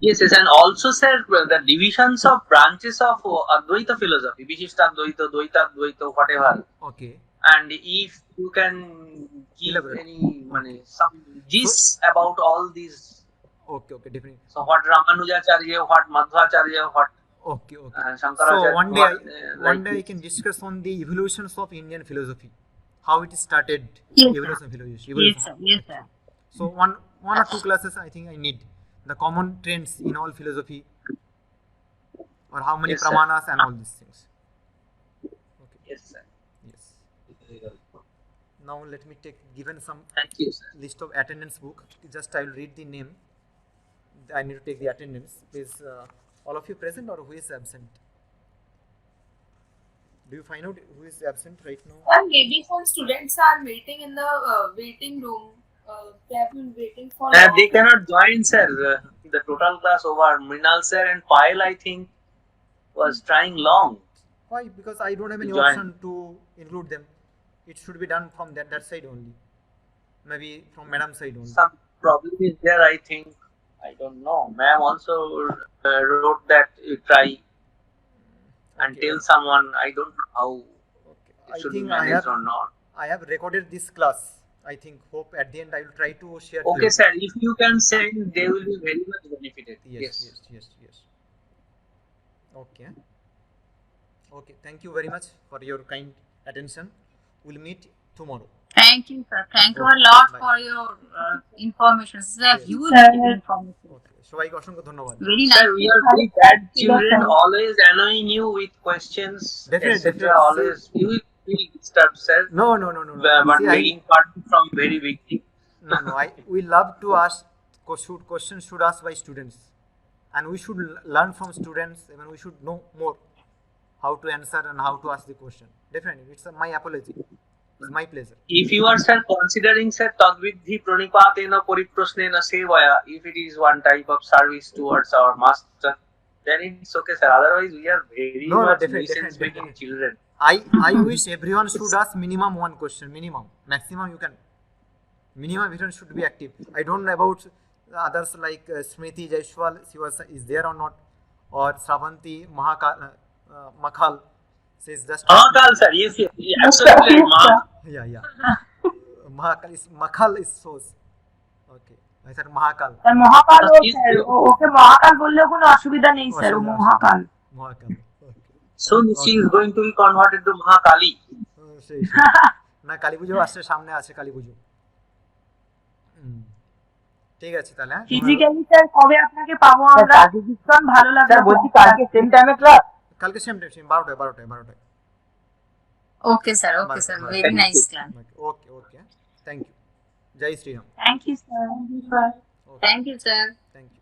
Yes, and also, sir, the divisions of branches of Advaita philosophy, Vishishta Advaita, Dvaita Advaita, whatever. Okay. And if you can give Elaborate. some gist about all these. Okay, definitely. So what Ramanujacharya, what Madhvacharya, what Okay. Shankaracharya. So one day I can discuss on the evolutions of Indian philosophy, how it started. Yes, Evolution of philosophy. Yes, sir. So one or two classes I think I need the common trends in all philosophy, or how many Yes, sir. pramanas and all these things. Okay. Yes, sir. Yes. Now let me given some Thank you, sir. list of attendance book. Just I will read the name. I need to take the attendance. Is all of you present or who is absent? Do you find out who is absent right now? And maybe some students are waiting in the waiting room. They have been waiting for. They cannot join, sir. The total class over. Mrinal sir and Payal, I think, was trying long. Why? Because I don't have any Join. option to include them. It should be done from that side only. Maybe from madam side only. Some problem is there, I think. I don't know. Ma'am also wrote that you try and Okay. tell someone. I don't know how Okay. it I should be think managed or not. I have recorded this class. I think hope at the end I will try to share. to Okay, you. sir. If you can send, they will be very much benefited. Yes. Okay. Thank you very much for your kind attention. We'll meet tomorrow. Thank you, sir. Thank you a Okay, lot bye. for your information. This is a Yes. huge Sir. information. Okay, সবাইকে অসংখ্য ধন্যবাদ। Very Sir, nice. we are very bad children, sir. always annoying you with questions, Definitely, etc. definitely. Always you will disturb, sir. No, no, no, no, no. But See, taking part from very beginning. no, no. We love to ask questions should asked by students, and we should learn from students. Even we should know more how to answer and how to ask the question. Definitely, it's my apology. It's my pleasure. If you are, sir, considering, sir, tadvidhi pranipatena pariprasnena sevaya, if it is one type of service towards our master, then it's okay, sir. Otherwise, we are very No, no, much definitely, nuisance definitely, making children. I wish everyone should ask minimum one question. Minimum, maximum you can. Minimum everyone should be active. I don't know about others like Smriti Jaiswal. She is there or not, or Sravanti Makhal. She's just Mahakal, sir, yes, yes, absolutely. yeah. Makhal is so. Okay, I said Mahakal. Sir Mahakal ও Yes, sir yes. Okay Mahakal বললেও কোনো অসুবিধা নেই sir ও Mahakal Mahakal. Okay. Soon she is going to be converted to Mahakali. সেই না, কালী পুজো আসছে, সামনে আছে কালী পুজো। ঠিক আছে তাহলে, হ্যাঁ? ফিজিক্যালি স্যার কবে আপনাকে পাবো আমরা? ভীষণ ভালো লাগলো স্যার বলছি কালকে সেম টাইমে ক্লাস? কালকে সেম টাইম 12টায়। Okay, sir. Okay, sir. Bye. Very nice plan. Okay. Thank you. Jai Sri Ram. Thank you sir Okay. Thank you, sir. Thank you.